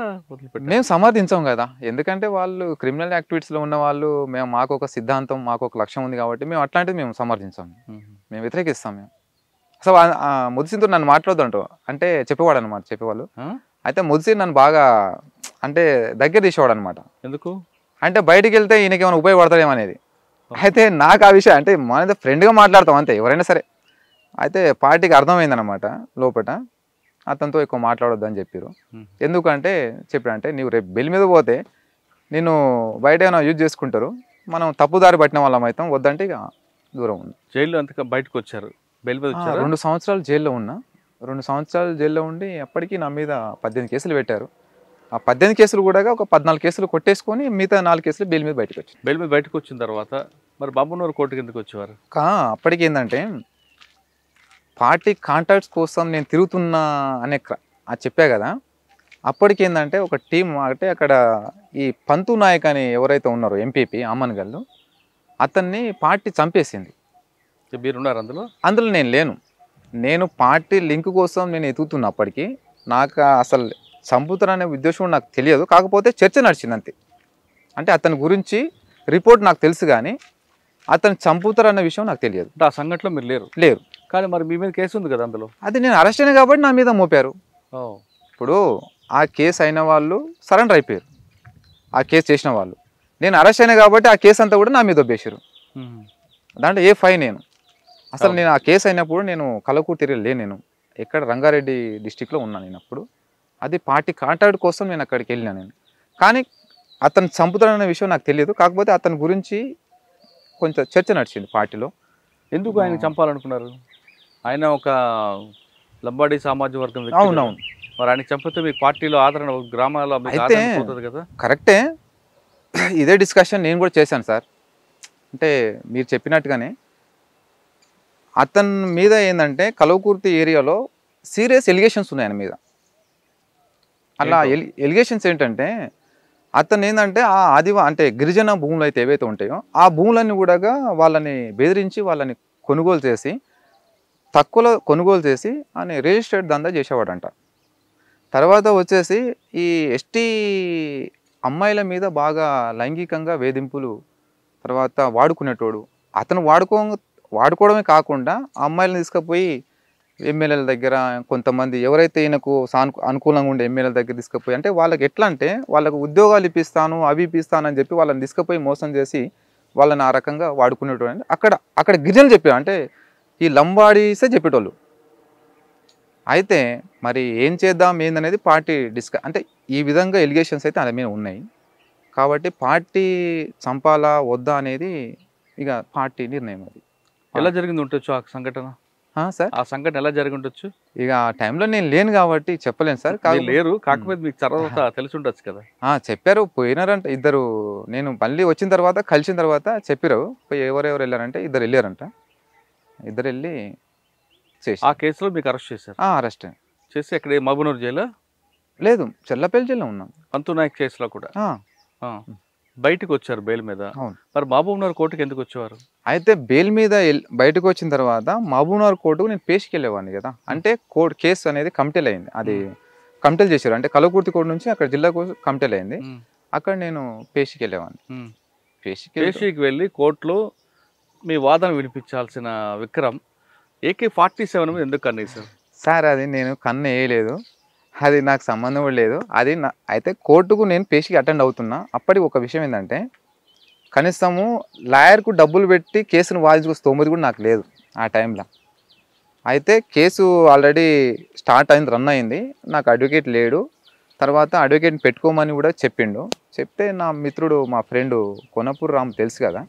మేము సమర్థించాం కదా, ఎందుకంటే వాళ్ళు క్రిమినల్ యాక్టివిటీస్లో ఉన్న వాళ్ళు. మాకు ఒక సిద్ధాంతం, మాకు ఒక లక్ష్యం ఉంది కాబట్టి మేము అట్లాంటివి మేము సమర్థించాం, మేము వ్యతిరేకిస్తాం. మేము అసలు ముద్దుసీన్తో నన్ను మాట్లాడొద్దంటూ అంటే చెప్పేవాడు అనమాట, చెప్పేవాళ్ళు. అయితే ముద్దుసీన్ నన్ను బాగా అంటే దగ్గర తీసేవాడు అనమాట. ఎందుకు? అంటే బయటికి వెళ్తే ఈయనకి ఏమైనా ఉపయోగపడతాడేమో అనేది. అయితే నాకు ఆ విషయం అంటే మన ఫ్రెండ్గా మాట్లాడతాం అంతే ఎవరైనా సరే. అయితే పార్టీకి అర్థమైందనమాట లోపల, అతనితో ఎక్కువ మాట్లాడొద్దు అని చెప్పారు. ఎందుకంటే చెప్పాడంటే నీవు రేపు బెయిల్ మీద పోతే నేను బయట ఏమైనా యూజ్ చేసుకుంటారు, మనం తప్పుదారి పట్టిన వాళ్ళం అవుతాం, వద్దంటే ఇక దూరం ఉంది. జైల్లో అంతగా బయటకు వచ్చారు, బెయిల్ మీద వచ్చారు. 2 సంవత్సరాలు జైల్లో ఉన్నా. 2 సంవత్సరాలు జైల్లో ఉండి అప్పటికి నా మీద 18 కేసులు పెట్టారు. ఆ 18 కేసులు కూడా ఒక 14 కేసులు కొట్టేసుకొని మిగతా 4 కేసులు బెయిల్ మీద బయటకు వచ్చాయి. బెయిల్ మీద బయటకు వచ్చిన తర్వాత మరి బాబునూరు కోర్టుకి ఎందుకు వచ్చేవారు? అప్పటికి ఏంటంటే పార్టీ కాంటాక్ట్స్ కోసం నేను తిరుగుతున్నా అనే అది చెప్పా కదా. అప్పటికి ఏంటంటే ఒక టీం అంటే అక్కడ ఈ పంతు నాయక్ అని ఎవరైతే ఉన్నారో ఎంపీపీ అమ్మన్గల్లు, అతన్ని పార్టీ చంపేసింది. మీరున్నారు అందులో? అందులో నేను లేను. నేను పార్టీ లింక్ కోసం నేను ఎతుకుతున్నా. అప్పటికి నాకు అసలు చంపుతారనే ఉద్దేశం నాకు తెలియదు, కాకపోతే చర్చ నడిచింది అంతే. అంటే అతని గురించి రిపోర్ట్ నాకు తెలుసు కానీ అతను చంపుతారన్న విషయం నాకు తెలియదు. ఆ సంఘటనలో మీరు లేరు. కానీ మరి మీ మీద కేసు ఉంది కదా అందులో? అది నేను అరెస్ట్ అయినా కాబట్టి నా మీద మోపారు. ఇప్పుడు ఆ కేసు అయిన వాళ్ళు సరెండర్ అయిపోయారు, ఆ కేసు చేసిన వాళ్ళు. నేను అరెస్ట్ అయినా కాబట్టి ఆ కేసు అంతా కూడా నా మీద దొబ్బేశారు. దాంట్లో ఏ ఫైన్ నేను అసలు నేను ఆ కేసు అయినప్పుడు నేను కలకూరు తిరగలే, నేను ఎక్కడ రంగారెడ్డి డిస్టిక్లో ఉన్నాను నేను అప్పుడు. అది పార్టీ కాంటాక్ట్ కోసం నేను అక్కడికి వెళ్ళినా నేను. కానీ అతను చంపుతాడన్న విషయం నాకు తెలియదు, కాకపోతే అతని గురించి కొంచెం చర్చ నడిచింది పార్టీలో. ఎందుకు ఆయన చంపాలనుకున్నారు? ఆయన ఒక లంబాడి సామాజిక వర్గం వ్యక్తి. అవునవును. మరి ఆయన చంపితే మీకు పార్టీలో ఆదరణ, గ్రామాల్లో అయితే పోతుంది కదా. కరెక్టే, ఇదే డిస్కషన్ నేను కూడా చేశాను సార్. అంటే మీరు చెప్పినట్టుగానే అతని మీద ఏంటంటే కలవకుర్తి ఏరియాలో సీరియస్ ఎలిగేషన్స్ ఉన్నాయి ఆయన మీద. అలా ఎలిగేషన్స్ ఏంటంటే అతను ఏంటంటే ఆ అంటే గిరిజన భూములు అయితే ఏవైతే ఉంటాయో ఆ భూములన్నీ కూడా వాళ్ళని బెదిరించి వాళ్ళని కొనుగోలు చేసి తక్కువలో కొనుగోలు చేసి అని రిజిస్టర్డ్ దందా చేసేవాడంట. తర్వాత వచ్చేసి ఈ ఎస్టీ అమ్మాయిల మీద బాగా లైంగికంగా వేధింపులు తర్వాత వాడుకునేటోడు. అతను వాడుకోవడమే కాకుండా ఆ అమ్మాయిలను తీసుకుపోయి ఎమ్మెల్యేల దగ్గర కొంతమంది ఎవరైతే ఈయనకు అనుకూలంగా ఉండే ఎమ్మెల్యేల దగ్గర తీసుకుపోయి, అంటే వాళ్ళకి ఎట్లా అంటే వాళ్ళకు ఉద్యోగాలు ఇప్పిస్తాను అవి ఇప్పిస్తాను అని చెప్పి వాళ్ళని తీసుకుపోయి మోసం చేసి వాళ్ళని ఆ రకంగా వాడుకునేటోడు. అక్కడ గిరిజనులు చెప్పారు, అంటే ఈ లంబాడీసే చెప్పేటోళ్ళు. అయితే మరి ఏం చేద్దాం ఏందనేది పార్టీ అంటే ఈ విధంగా ఎలిగేషన్స్ అయితే ఆయన మీద ఉన్నాయి కాబట్టి పార్టీ చంపాలా వద్దా అనేది ఇక పార్టీ నిర్ణయం. అది ఎలా జరిగింది ఉండొచ్చు ఆ సంఘటన? సార్ ఆ సంఘటన ఎలా జరిగి ఉండొచ్చు? ఇక ఆ టైంలో నేను లేను కాబట్టి చెప్పలేను సార్. లేరు, కాకపోతే మీకు తర్వాత తెలిసి ఉండొచ్చు కదా. చెప్పారు, పోయినారంట ఇద్దరు. నేను మళ్ళీ వచ్చిన తర్వాత కలిసిన తర్వాత చెప్పారు ఎవరెవరు వెళ్ళారంటే ఇద్దరు వెళ్ళారంట. ఇద్దరు వెళ్ళి చేసి ఆ కేసులో మీకు అరెస్ట్ చేశారు? అరెస్ట్ చేసి ఎక్కడ మహబూబ్నగర్ జైలు? లేదు, చెల్లపల్లి జైల్లో ఉన్నాం. పంతు నాయక్ కేసులో కూడా బయటకు వచ్చారు బెయిల్ మీద. మరి మహబూబ్నగర్ కోర్టుకి ఎందుకు వచ్చేవారు? అయితే బెయిల్ మీద బయటకు వచ్చిన తర్వాత మహబూబ్నగర్ కోర్టుకు నేను పేషికి వెళ్ళేవాడిని కదా. అంటే కేసు అనేది కమిటీలు అయింది, అది కమిటీలు చేశారు. అంటే కలవకుర్తి కోర్టు నుంచి అక్కడ జిల్లాకు కమిటీలు అయింది, అక్కడ నేను పేషికి వెళ్ళేవాడిని. పేషికి వెళ్ళి కోర్టులో మీ వాదన వినిపించాల్సిన విక్రమ్ AK-47 మీద ఎందుకు కన్నేశారు? సార్ అది నేను కన్ను వేయలేదు, అది నాకు సంబంధం కూడా లేదు. అది అయితే కోర్టుకు నేను పేషికి అటెండ్ అవుతున్నా. అప్పటికి ఒక విషయం ఏంటంటే కనీసము లాయర్కు డబ్బులు పెట్టి కేసును వాదించుకో స్తోమత కూడా నాకు లేదు ఆ టైంలో. అయితే కేసు ఆల్రెడీ స్టార్ట్ అయింది, రన్ అయింది. నాకు అడ్వకేట్ లేడు. తర్వాత అడ్వకేట్ని పెట్టుకోమని కూడా చెప్పిండు. చెప్తే నా మిత్రుడు మా ఫ్రెండు కొనపూర్ రామ్ తెలుసు కదా,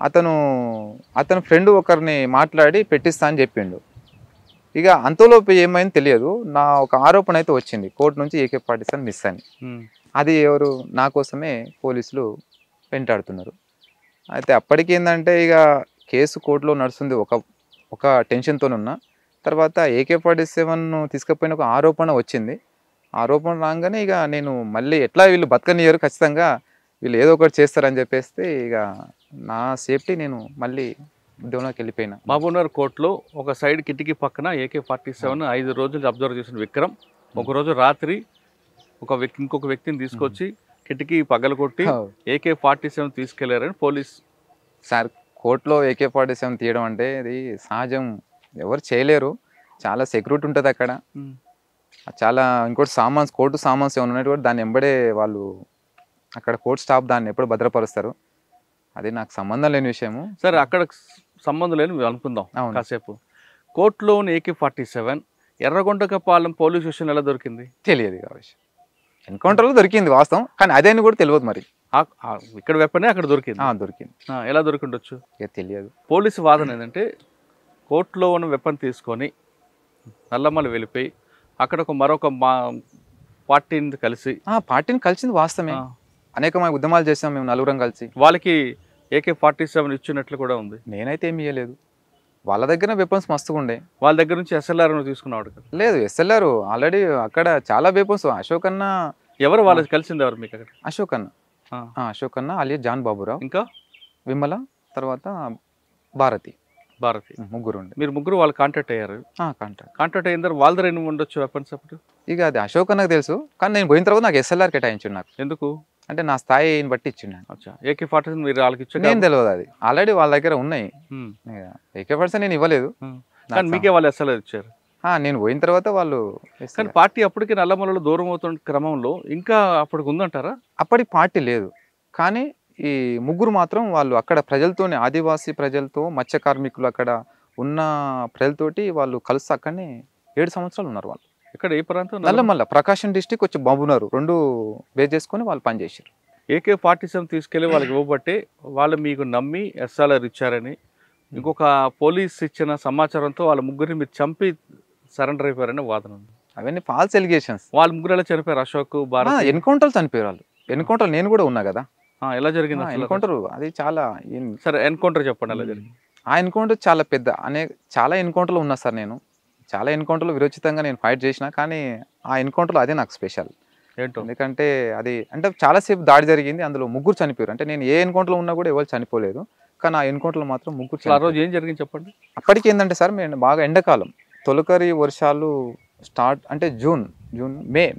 అతను ఫ్రెండ్ ఒకరిని మాట్లాడి పెట్టిస్తా అని చెప్పిండు. ఇక అంతలోపు ఏమైంది తెలియదు, నా ఒక ఆరోపణ అయితే వచ్చింది కోర్టు నుంచి AK-47 మిస్ అని. అది ఎవరు నా కోసమే పోలీసులు వెంటాడుతున్నారు. అయితే అప్పటికి ఏంటంటే ఇక కేసు కోర్టులో నడుస్తుంది, ఒక టెన్షన్తోనున్నా. తర్వాత AK-47 తీసుకుపోయిన ఒక ఆరోపణ వచ్చింది. ఆరోపణ రాగానే ఇక నేను మళ్ళీ ఎట్లా వీళ్ళు బతకనియరు, ఖచ్చితంగా వీళ్ళు ఏదో ఒకటి చేస్తారని చెప్పేస్తే ఇక నా సేఫ్టీ నేను మళ్ళీ ఉద్యోగంలోకి వెళ్ళిపోయినా. మహబూబ్నగర్ కోర్టులో ఒక సైడ్ కిటికీ పక్కన AK-47 5 రోజులు అబ్జర్వ్ చేసిన విక్రమ్ ఒకరోజు రాత్రి ఇంకొక వ్యక్తిని తీసుకొచ్చి కిటికీ పగలగొట్టి AK-47 తీసుకెళ్లారని పోలీస్. సార్ కోర్టులో AK-47 తీయడం అంటే ఇది సహజం, ఎవరు చేయలేరు, చాలా సెక్యూరిటీ ఉంటుంది అక్కడ. చాలా ఇంకోటి సామాన్స్ కోర్టు సామాన్స్ ఏమైనా ఉన్నట్టు కూడా దాన్ని ఎంబడే వాళ్ళు అక్కడ కోర్టు స్టాఫ్ దాన్ని ఎప్పుడు భద్రపరుస్తారు. అది నాకు సంబంధం లేని విషయము. సరే, అక్కడ సంబంధం లేని అనుకుందాం అవును. కాసేపు. కోర్టులోని AK-47 ఎర్రగొండకపాలెం పోలీస్ స్టేషన్ ఎలా దొరికింది? తెలియదు కావచ్చు, ఎన్కౌంటర్లో దొరికింది వాస్తవం, కానీ అదే అని కూడా తెలియదు మరి. ఇక్కడ వెపనే అక్కడ దొరికింది. దొరికింది. ఎలా దొరికిండొచ్చు? ఇక తెలియదు. పోలీసు వాదన ఏంటంటే కోర్టులో ఉన్న వెపన్ తీసుకొని నల్లమల వెళ్ళిపోయి అక్కడ మరొక పార్టీని కలిసి పార్టీని కలిసింది వాస్తవమే. అనేకమైన ఉద్యమాలు చేసాం మేము నలుగురం కలిసి. వాళ్ళకి AK-47 ఇచ్చినట్లు కూడా ఉంది. నేనైతే ఏమి ఇవ్వలేదు. వాళ్ళ దగ్గర వెపన్స్ మస్తుగా ఉండే. వాళ్ళ దగ్గర నుంచి SLR తీసుకున్నాడు కదా? లేదు, SLR ఆల్రెడీ అక్కడ చాలా వెపన్స్. అశోక్ అన్న ఎవరు వాళ్ళకి కలిసింది? ఎవరు మీకు అక్కడ? అశోక్ అన్న. అశోక్ అన్న అలియా జాన్ బాబురావు, ఇంకా విమల, తర్వాత భారతి ముగ్గురు ఉండే. మీరు ముగ్గురు వాళ్ళు కాంటాక్ట్ అయ్యారు? కాంటాక్ట్ అయిన తర్వాత వాళ్ళ దగ్గర ఎన్ని ఉండొచ్చు వెపన్స్ అప్పుడు? ఇక అది అశోక్ అన్నకు తెలుసు, కానీ నేను పోయిన తర్వాత నాకు SLR కేటాయించు. నాకు ఎందుకు అంటే నా స్థాయిని బట్టి ఇచ్చిండు. AK-47 మీరు వాళ్ళకి ఇచ్చారు? నేను తెలియదు, అది ఆల్రెడీ వాళ్ళ దగ్గర ఉన్నాయి. AK-47 నేను ఇవ్వలేదు, కానీ మీకే వాళ్ళు SLR ఇచ్చారు. నేను పోయిన తర్వాత వాళ్ళు. కానీ పార్టీ అప్పటికి నల్లమలలో దూరం అవుతున్న క్రమంలో ఇంకా అప్పటికి ఉందంటారా? అప్పటికి పార్టీ లేదు, కానీ ఈ ముగ్గురు మాత్రం వాళ్ళు అక్కడ ప్రజలతోనే, ఆదివాసీ ప్రజలతో, మత్స్య కార్మికులు అక్కడ ఉన్న ప్రజలతోటి వాళ్ళు కలిసి అక్కడనే 7 సంవత్సరాలు ఉన్నారు వాళ్ళు. ఇక్కడ ఏ ప్రాంతం? నల్లమల్ల, ప్రకాశం డిస్టిక్ వచ్చి బాబునారు, 2 బేస్ చేసుకొని వాళ్ళు పనిచేసారు. AK-47 తీసుకెళ్లి వాళ్ళకి ఇవ్వబట్టే వాళ్ళు మీకు నమ్మి SLR ఇచ్చారని ఇంకొక పోలీస్ ఇచ్చిన సమాచారంతో వాళ్ళ ముగ్గురిని మీరు చంపి సరెండర్ అయిపోయారని వాదన ఉంది. అవన్నీ ఫాల్స్ ఎలిగేషన్స్. వాళ్ళ ముగ్గురు ఎలా చనిపోయారు? అశోక్, భారత్ ఎన్కౌంటర్ చనిపోయారు వాళ్ళు. ఎన్కౌంటర్ నేను కూడా ఉన్నా కదా. ఎలా జరిగింది ఎన్కౌంటర్? అది చాలా. సరే, ఎన్కౌంటర్ చెప్పండి ఎలా జరిగింది. ఆ ఎన్కౌంటర్ చాలా పెద్ద, చాలా ఎన్కౌంటర్లు ఉన్నా సార్. నేను చాలా ఎన్కౌంటర్లు విరోచితంగా నేను ఫైట్ చేసిన, కానీ ఆ ఎన్కౌంటర్లో అదే నాకు స్పెషల్. ఏంటో? ఎందుకంటే అది అంటే చాలాసేపు దాడి జరిగింది, అందులో ముగ్గురు చనిపోయారు. అంటే నేను ఏ ఎన్కౌంటర్లో ఉన్నా కూడా ఎవరు చనిపోలేదు, కానీ ఆ ఎన్కౌంటర్లో మాత్రం ముగ్గురు. ఆ రోజు ఏం జరిగింది చెప్పండి. అప్పటికి ఏంటంటే సార్, మేము బాగా ఎండాకాలం, తొలకరి వర్షాలు స్టార్ట్ అంటే జూన్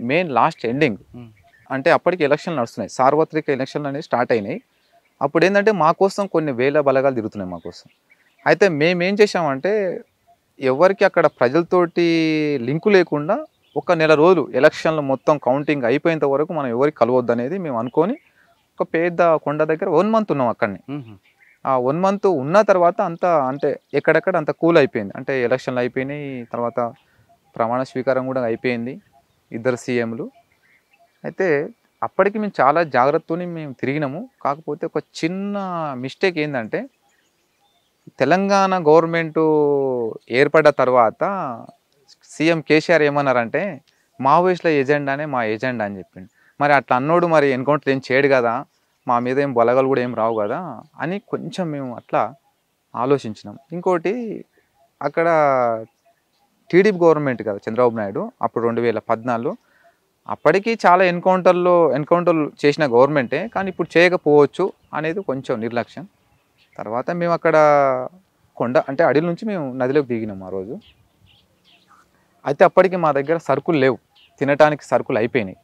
మే లాస్ట్ ఎండింగ్. అంటే అప్పటికి ఎలక్షన్లు నడుస్తున్నాయి, సార్వత్రిక ఎలక్షన్లు అనేవి స్టార్ట్ అయినాయి. అప్పుడు ఏంటంటే మా కోసం కొన్ని వేల బలగాలు తిరుగుతున్నాయి మా కోసం. అయితే మేమేం చేసామంటే, ఎవరికి అక్కడ ప్రజలతోటి లింకు లేకుండా 1 నెల రోజులు ఎలక్షన్లు మొత్తం కౌంటింగ్ అయిపోయేంత వరకు మనం ఎవరికి కలవద్దు అనేది మేము అనుకొని ఒక పెద్ద కొండ దగ్గర 1 మంత్ ఉన్నాం అక్కడనే. ఆ 1 మంత్ ఉన్న తర్వాత అంతా అంటే ఎక్కడెక్కడ అంత కూల్ అయిపోయింది. అంటే ఎలక్షన్లు అయిపోయినాయి, తర్వాత ప్రమాణ స్వీకారం కూడా అయిపోయింది, 2 సీఎంలు. అయితే అప్పటికి మేము చాలా జాగ్రత్తతోని మేము తిరిగినాము. కాకపోతే ఒక చిన్న మిస్టేక్ ఏంటంటే, తెలంగాణ గవర్నమెంటు ఏర్పడ్డ తర్వాత సీఎం కేసీఆర్ ఏమన్నారంటే, మావోయిస్టుల ఎజెండానే మా ఎజెండా అని చెప్పిండు. మరి అట్లా అన్నోడు మరి ఎన్కౌంటర్ ఏం చేయడు కదా, మా మీద ఏం బలగాలు కూడా ఏం రావు కదా అని కొంచెం మేము అట్లా ఆలోచించినాం. ఇంకోటి, అక్కడ టీడీపీ గవర్నమెంట్ కదా చంద్రబాబు నాయుడు, అప్పుడు 2014 అప్పటికి చాలా ఎన్కౌంటర్లు చేసిన గవర్నమెంటే, కానీ ఇప్పుడు చేయకపోవచ్చు అనేది కొంచెం నిర్లక్ష్యం. తర్వాత మేము అక్కడ కొండ అంటే అడవి నుంచి మేము నదిలోకి దిగినాం ఆ రోజు. అయితే అప్పటికి మా దగ్గర సరుకులు లేవు, తినడానికి సరుకులు అయిపోయినాయి.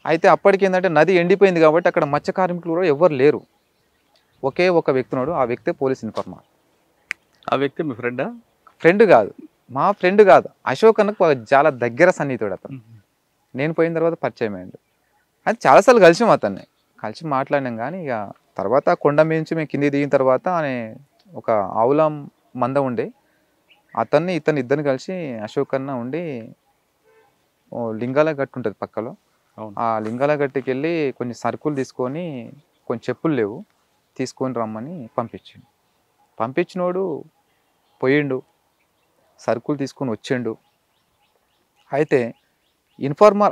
అయితే అప్పటికి ఏంటంటే నది ఎండిపోయింది కాబట్టి అక్కడ మత్స్య కార్మికులు కూడా ఎవ్వరు లేరు. ఒకే ఒక వ్యక్తి ఉన్నాడు, ఆ వ్యక్తే పోలీస్ ఇన్ఫార్మర్. ఆ వ్యక్తి మీ ఫ్రెండా? ఫ్రెండ్ కాదు, మా ఫ్రెండ్ కాదు, అశోక్ అన్నకు చాలా దగ్గర సన్నిహితుడు అతను. నేను పోయిన తర్వాత పరిచయం అయ్యాడు. అది చాలాసార్లు కలిసాం, అతన్ని కలిసి మాట్లాడినాం. కానీ ఇక తర్వాత కొండ మీద నుంచి మేము కిందికి దిగిన తర్వాత అనే ఒక ఆవుల మంద ఉండే, ఇతన్ని ఇద్దరిని కలిసి అశోక్ అన్న ఉండి లింగాల గట్టు ఉంటుంది పక్కలో, ఆ లింగాల గట్టుకి వెళ్ళి కొన్ని సరుకులు తీసుకొని, కొన్ని చెప్పులు లేవు తీసుకొని రమ్మని పంపించినోడు పోయిండు, సరుకులు తీసుకొని వచ్చిండు. అయితే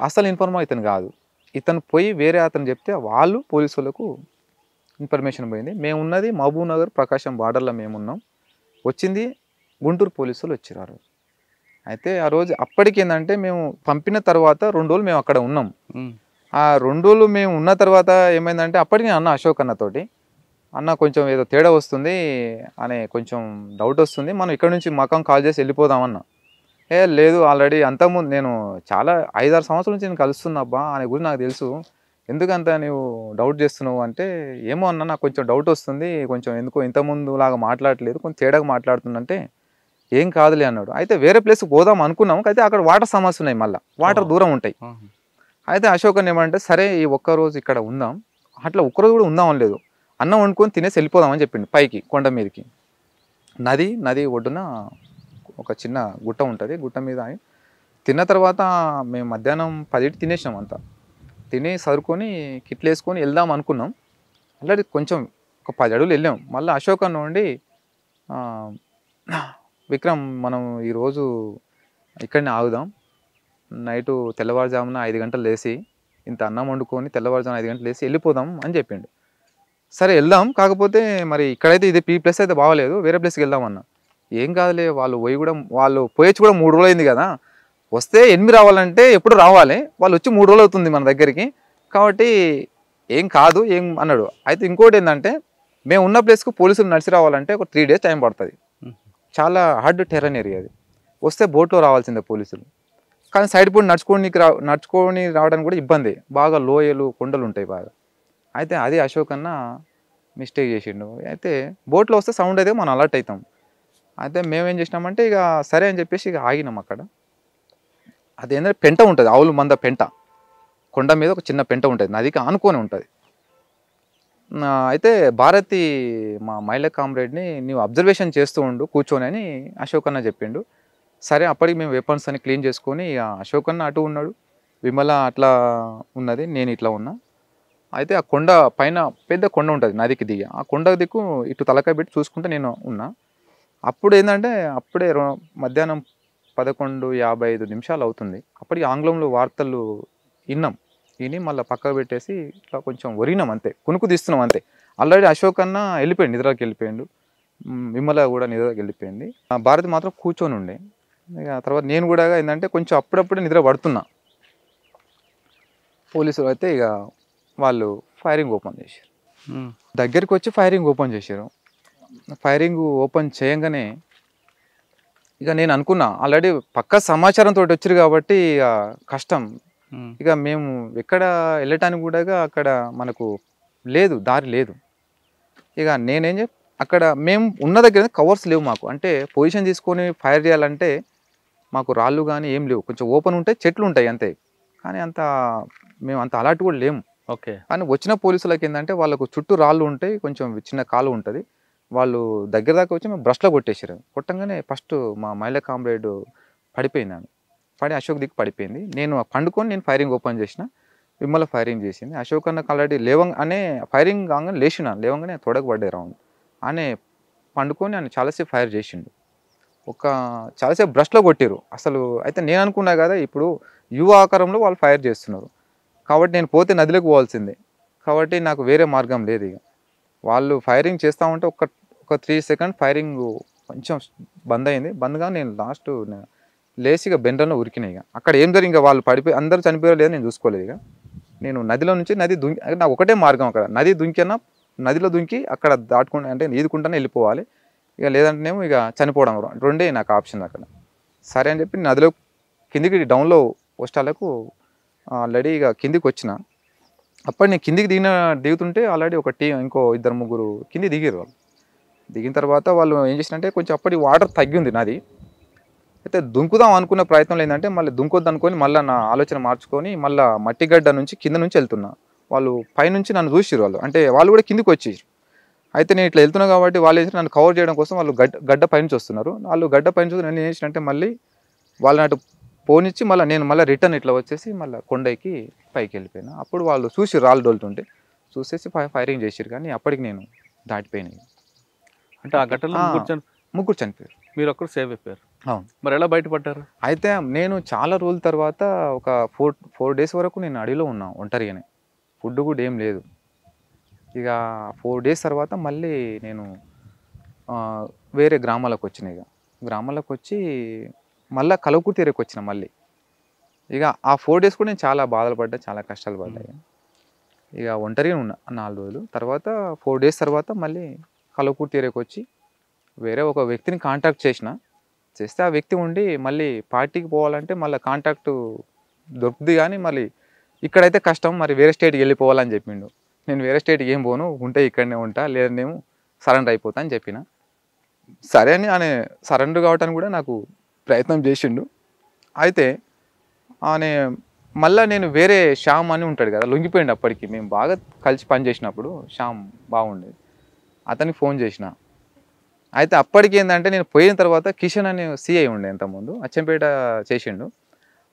అసలు ఇన్ఫార్మర్ ఇతను కాదు, ఇతను పోయి వేరే అతను చెప్తే వాళ్ళు పోలీసు వాళ్ళకు ఇన్ఫర్మేషన్ పోయింది. మేము ఉన్నది మహబూబ్ నగర్ ప్రకాశం బార్డర్లో మేమున్నాం, వచ్చింది గుంటూరు పోలీసులు వచ్చారు ఆ రోజు. అయితే ఆ రోజు అప్పటికి ఏంటంటే మేము పంపిన తర్వాత 2 రోజులు మేము అక్కడ ఉన్నాం. ఆ 2 రోజులు మేము ఉన్న తర్వాత ఏమైందంటే, అప్పటికి అన్న అశోక్ అన్నతోటి, అన్న కొంచెం ఏదో తేడా వస్తుంది అనే కొంచెం డౌట్ వస్తుంది, మనం ఇక్కడ నుంచి మకం కాల్ చేసి వెళ్ళిపోదామన్నా. లేదు, ఆల్రెడీ అంతకుముందు నేను చాలా 5-6 సంవత్సరాల నుంచి నేను కలుస్తున్నబ్బా అనే గురించి నాకు తెలుసు, ఎందుకంత నువ్వు డౌట్ చేస్తున్నావు అంటే, ఏమో అన్న నాకు కొంచెం డౌట్ వస్తుంది, కొంచెం ఎందుకో ఇంతకుముందు లాగా మాట్లాడట్లేదు, కొంచెం తేడాగా మాట్లాడుతుందంటే, ఏం కాదులే అన్నాడు. అయితే వేరే ప్లేస్కి పోదాం అనుకున్నాం, అయితే అక్కడ వాటర్ సమస్య ఉన్నాయి, మళ్ళీ వాటర్ దూరం ఉంటాయి. అయితే అశోక్ అన్న ఏమంటే సరే ఈ ఒక్కరోజు ఇక్కడ ఉందాం, అట్లా ఒక్కరోజు కూడా ఉందాం అనలేదు, అన్నం వండుకొని తినేసి వెళ్ళిపోదామని చెప్పిండు పైకి కొండ మీదకి. నది ఒడ్డున ఒక చిన్న గుట్ట ఉంటుంది, గుట్ట మీద తిన్న తర్వాత మేము మధ్యాహ్నం 10 తినేసినాం, అంతా తిని సరుకొని కిట్లు వేసుకొని వెళ్దాం అనుకున్నాం. ఆల్రెడీ కొంచెం ఒక 10 అడుగులు వెళ్ళాం. మళ్ళీ అశోక్ అన్న ఉండి విక్రమ్ మనం ఈరోజు ఇక్కడనే ఆగుదాం, నైటు తెల్లవారుజామున 5 గంటలు లేచి ఇంత అన్నం వండుకొని తెల్లవారుజామున 5 గంటలు లేచి వెళ్ళిపోదాం అని చెప్పిండు. సరే వెళ్దాం, కాకపోతే మరి ఇక్కడైతే ఇది ఈ ప్లేస్ అయితే బాగలేదు, వేరే ప్లేస్కి వెళ్దాం అన్న. ఏం కాదులే, వాళ్ళు పోయొచ్చు కూడా 3 రోజులు అయింది కదా, వస్తే 8 రావాలంటే ఎప్పుడు రావాలి, వాళ్ళు వచ్చి 3 రోజులు అవుతుంది మన దగ్గరికి, కాబట్టి ఏం కాదు ఏం అన్నాడు. అయితే ఇంకోటి ఏంటంటే మేము ఉన్న ప్లేస్కు పోలీసులు నడిచి రావాలంటే ఒక 3 డేస్ టైం పడుతుంది, చాలా హార్డ్ టెర్రన్ ఏరియా అది. వస్తే బోట్లో రావాల్సిందే పోలీసులు, కానీ సైడ్ పూట నడుచుకొని రావడానికి కూడా ఇబ్బంది, బాగా లోయలు కొండలు ఉంటాయి బాగా. అయితే అది అశోక్ అన్న మిస్టేక్ చేసిండు. అయితే బోట్లో వస్తే సౌండ్ అయితే మనం అలర్ట్ అవుతాం. అయితే మేమేం చేసినామంటే ఇక సరే అని చెప్పేసి ఇక ఆగినాం అక్కడ. అదేంటంటే పెంట ఉంటుంది, ఆవులు మంద పెంట, కొండ మీద ఒక చిన్న పెంట ఉంటుంది, నదికి ఆనుకొని ఉంటుంది. అయితే భారతి మా మహిళా కామ్రేడ్ని నీవు అబ్జర్వేషన్ చేస్తూ ఉండు కూర్చొని అని అశోక్ అన్న చెప్పిండు. సరే అప్పటికి మేము వెపన్స్ అని క్లీన్ చేసుకొని అశోక్ అన్న అటు ఉన్నాడు, విమల అట్లా ఉన్నది, నేను ఇట్లా ఉన్నా. అయితే ఆ కొండ పైన పెద్ద కొండ ఉంటుంది నదికి దిగి, ఆ కొండ దిక్కు ఇటు తలకాయ పెట్టి చూసుకుంటే నేను ఉన్నా. అప్పుడు ఏంటంటే అప్పుడే మధ్యాహ్నం 11:55 అవుతుంది. అప్పటికి ఆంగ్లంలో వార్తలు విని మళ్ళీ పక్కకు పెట్టేసి ఇట్లా కొంచెం ఒరిగినాం అంతే, కునుకు తీస్తున్నాం అంతే. ఆల్రెడీ అశోక్ అన్న వెళ్ళిపోయింది, నిద్రకి వెళ్ళిపోయిండు, విమల కూడా నిద్రకి వెళ్ళిపోయింది. భారతి మాత్రం కూర్చొని ఉండే. ఇక తర్వాత నేను కూడా ఏంటంటే కొంచెం అప్పుడప్పుడే నిద్ర పడుతున్నా. పోలీసులు అయితే ఇక వాళ్ళు ఫైరింగ్ ఓపెన్ చేశారు, దగ్గరికి వచ్చి ఫైరింగ్ ఓపెన్ చేశారు. ఫైరింగ్ ఓపెన్ చేయంగానే ఇక నేను అనుకున్నా ఆల్రెడీ పక్క సమాచారంతో వచ్చారు కాబట్టి ఇక కష్టం, ఇక మేము ఎక్కడ వెళ్ళటానికి కూడా అక్కడ మనకు దారి లేదు. ఇక నేనేం అక్కడ మేము ఉన్న దగ్గర కవర్స్ లేవు మాకు, అంటే పొజిషన్ తీసుకొని ఫైర్ చేయాలంటే మాకు రాళ్ళు కానీ ఏం లేవు, కొంచెం ఓపెన్ ఉంటాయి, చెట్లు ఉంటాయి అంతే, కానీ మేము అంత అలర్ట్ కూడా లేము. ఓకే. కానీ వచ్చిన పోలీసులకి ఏంటంటే వాళ్ళకు చుట్టూ రాళ్ళు ఉంటాయి, కొంచెం చిన్న కాలు ఉంటుంది, వాళ్ళు దగ్గర దాకా వచ్చి మేము బ్రష్లో కొట్టేసారు. కొట్టంగానే ఫస్ట్ మా మహిళా కామ్రేడ్ పడిపోయింది, పడి అశోక్ దిక్కు పడిపోయింది. నేను పండుకొని ఫైరింగ్ ఓపెన్ చేసిన, విమల ఫైరింగ్ చేసింది. అశోక్ అన్నకు ఆల్రెడీ లేవంగానే ఫైరింగ్ కాగానే లేవంగానే తొడకు పడ్డే రౌండ్, ఆనే పండుకొని ఆయన చాలాసేపు ఫైర్ చేసిండు, చాలాసేపు బ్రష్లో కొట్టారు అసలు. అయితే నేను అనుకున్నా కదా ఇప్పుడు యువ ఆకారంలో వాళ్ళు ఫైర్ చేస్తున్నారు కాబట్టి నేను పోతే నదిలోకి పోవాల్సిందే, కాబట్టి నాకు వేరే మార్గం లేదు. ఇక వాళ్ళు ఫైరింగ్ చేస్తూ ఉంటే ఒక 3 సెకండ్ ఫైరింగ్ కొంచెం బంద్ అయింది. బంద్గా నేను లాస్ట్ లేచిగా బెండ్రలో ఉరికినాయి. ఇక అక్కడ ఏం జరిగింది, ఇంకా వాళ్ళు పడిపోయి అందరూ చనిపోయారు లేదని నేను చూసుకోలేదు. ఇక నేను నదిలో నుంచి నది నాకు ఒకటే మార్గం, అక్కడ నదిలో దుంకి అక్కడ దాటుకుంటే అంటే ఈదుకుంటానే వెళ్ళిపోవాలి, ఇక లేదంటేనేమో ఇక చనిపోవడం, రెండే నాకు ఆప్షన్ అక్కడ. సరే అని చెప్పి నదిలో కిందికి డౌన్లో పోస్టాలకు ఆల్రెడీ ఇక కిందికి వచ్చిన. అప్పటి నేను కిందికి దిగుతుంటే ఆల్రెడీ ఇంకో 2-3 కింది దిగారు. వాళ్ళు దిగిన తర్వాత వాళ్ళు ఏం చేసినంటే కొంచెం అప్పటి వాటర్ తగ్గింది నది. అయితే దుంకుదాం అనుకున్న ప్రయత్నంలో ఏంటంటే మళ్ళీ దుంకొద్దు అనుకొని మళ్ళీ నా ఆలోచన మార్చుకొని మళ్ళీ మట్టిగడ్డ నుంచి కింద నుంచి వెళ్తున్నా. వాళ్ళు పైనుంచి నన్ను చూసిరు, అంటే వాళ్ళు కూడా కిందికి వచ్చేసారు. అయితే నేను ఇట్లా వెళ్తున్నా కాబట్టి వాళ్ళు ఏం నన్ను కవర్ చేయడం కోసం వాళ్ళు గడ్డ పైనుంచి వస్తున్నారు. వాళ్ళు గడ్డ పైనుంచి నన్ను ఏం చేసినంటే మళ్ళీ వాళ్ళని అటు పోనిచ్చి నేను మళ్ళీ రిటర్న్ ఇట్లా వచ్చేసి మళ్ళీ కొండకి పైకి వెళ్ళిపోయినా. అప్పుడు వాళ్ళు చూసి రాళ్ళు డోలుతుంటే చూసేసి ఫైరింగ్ చేసారు, కానీ అప్పటికి నేను దాటిపోయినాయి. అంటే ఆ ఘటనలో ముగ్గురు చనిపోయారు, మీరు ఒక్కరు సేవ్ అయిపోయారు. అవును. మరి ఎలా బయటపడ్డారు? అయితే నేను చాలా రోజుల తర్వాత ఒక 4 డేస్ వరకు నేను అడవిలో ఉన్నా ఒంటరిగానే, ఫుడ్ కూడా ఏం లేదు. ఇక 4 డేస్ తర్వాత మళ్ళీ నేను వేరే గ్రామాలకు వచ్చిన. ఇక గ్రామాలకు వచ్చి మళ్ళీ కలవకుర్తి ఏరియాకి వచ్చిన మళ్ళీ. ఇక ఆ 4 డేస్ కూడా నేను చాలా బాధలు పడ్డా, చాలా కష్టాలు పడ్డాయి. ఇక ఒంటరిగా ఉన్నా 4 రోజులు. తర్వాత 4 డేస్ తర్వాత మళ్ళీ కలవకుర్తి ఏరియాకి వచ్చి వేరే ఒక వ్యక్తిని కాంటాక్ట్ చేస్తే ఆ వ్యక్తి ఉండి మళ్ళీ పార్టీకి పోవాలంటే మళ్ళీ కాంటాక్ట్ దొరుకుతుంది, కానీ మళ్ళీ ఇక్కడైతే కష్టం, మరి వేరే స్టేట్కి వెళ్ళిపోవాలని చెప్పిండు. నేను వేరే స్టేట్కి ఏం పోను, ఉంటే ఇక్కడనే ఉంటా, లేదనేమో సరెండర్ అయిపోతా అని చెప్పిన. సరే అని ఆయన సరెండర్ కావటానికి కూడా నాకు ప్రయత్నం చేసిండు. అయితే ఆయన మళ్ళీ నేను వేరే శ్యామ్ అని ఉంటాడు కదా, లొంగిపోయిండు. అప్పటికి మేము బాగా కలిసి పని చేసినప్పుడు శ్యామ్ బాగుండేది, అతనికి ఫోన్ చేసిన. అయితే అప్పటికి ఏంటంటే నేను పోయిన తర్వాత కిషన్ అని సిఐ ఉండే ఇంతకుముందు అచ్చంపేట చేసిండు.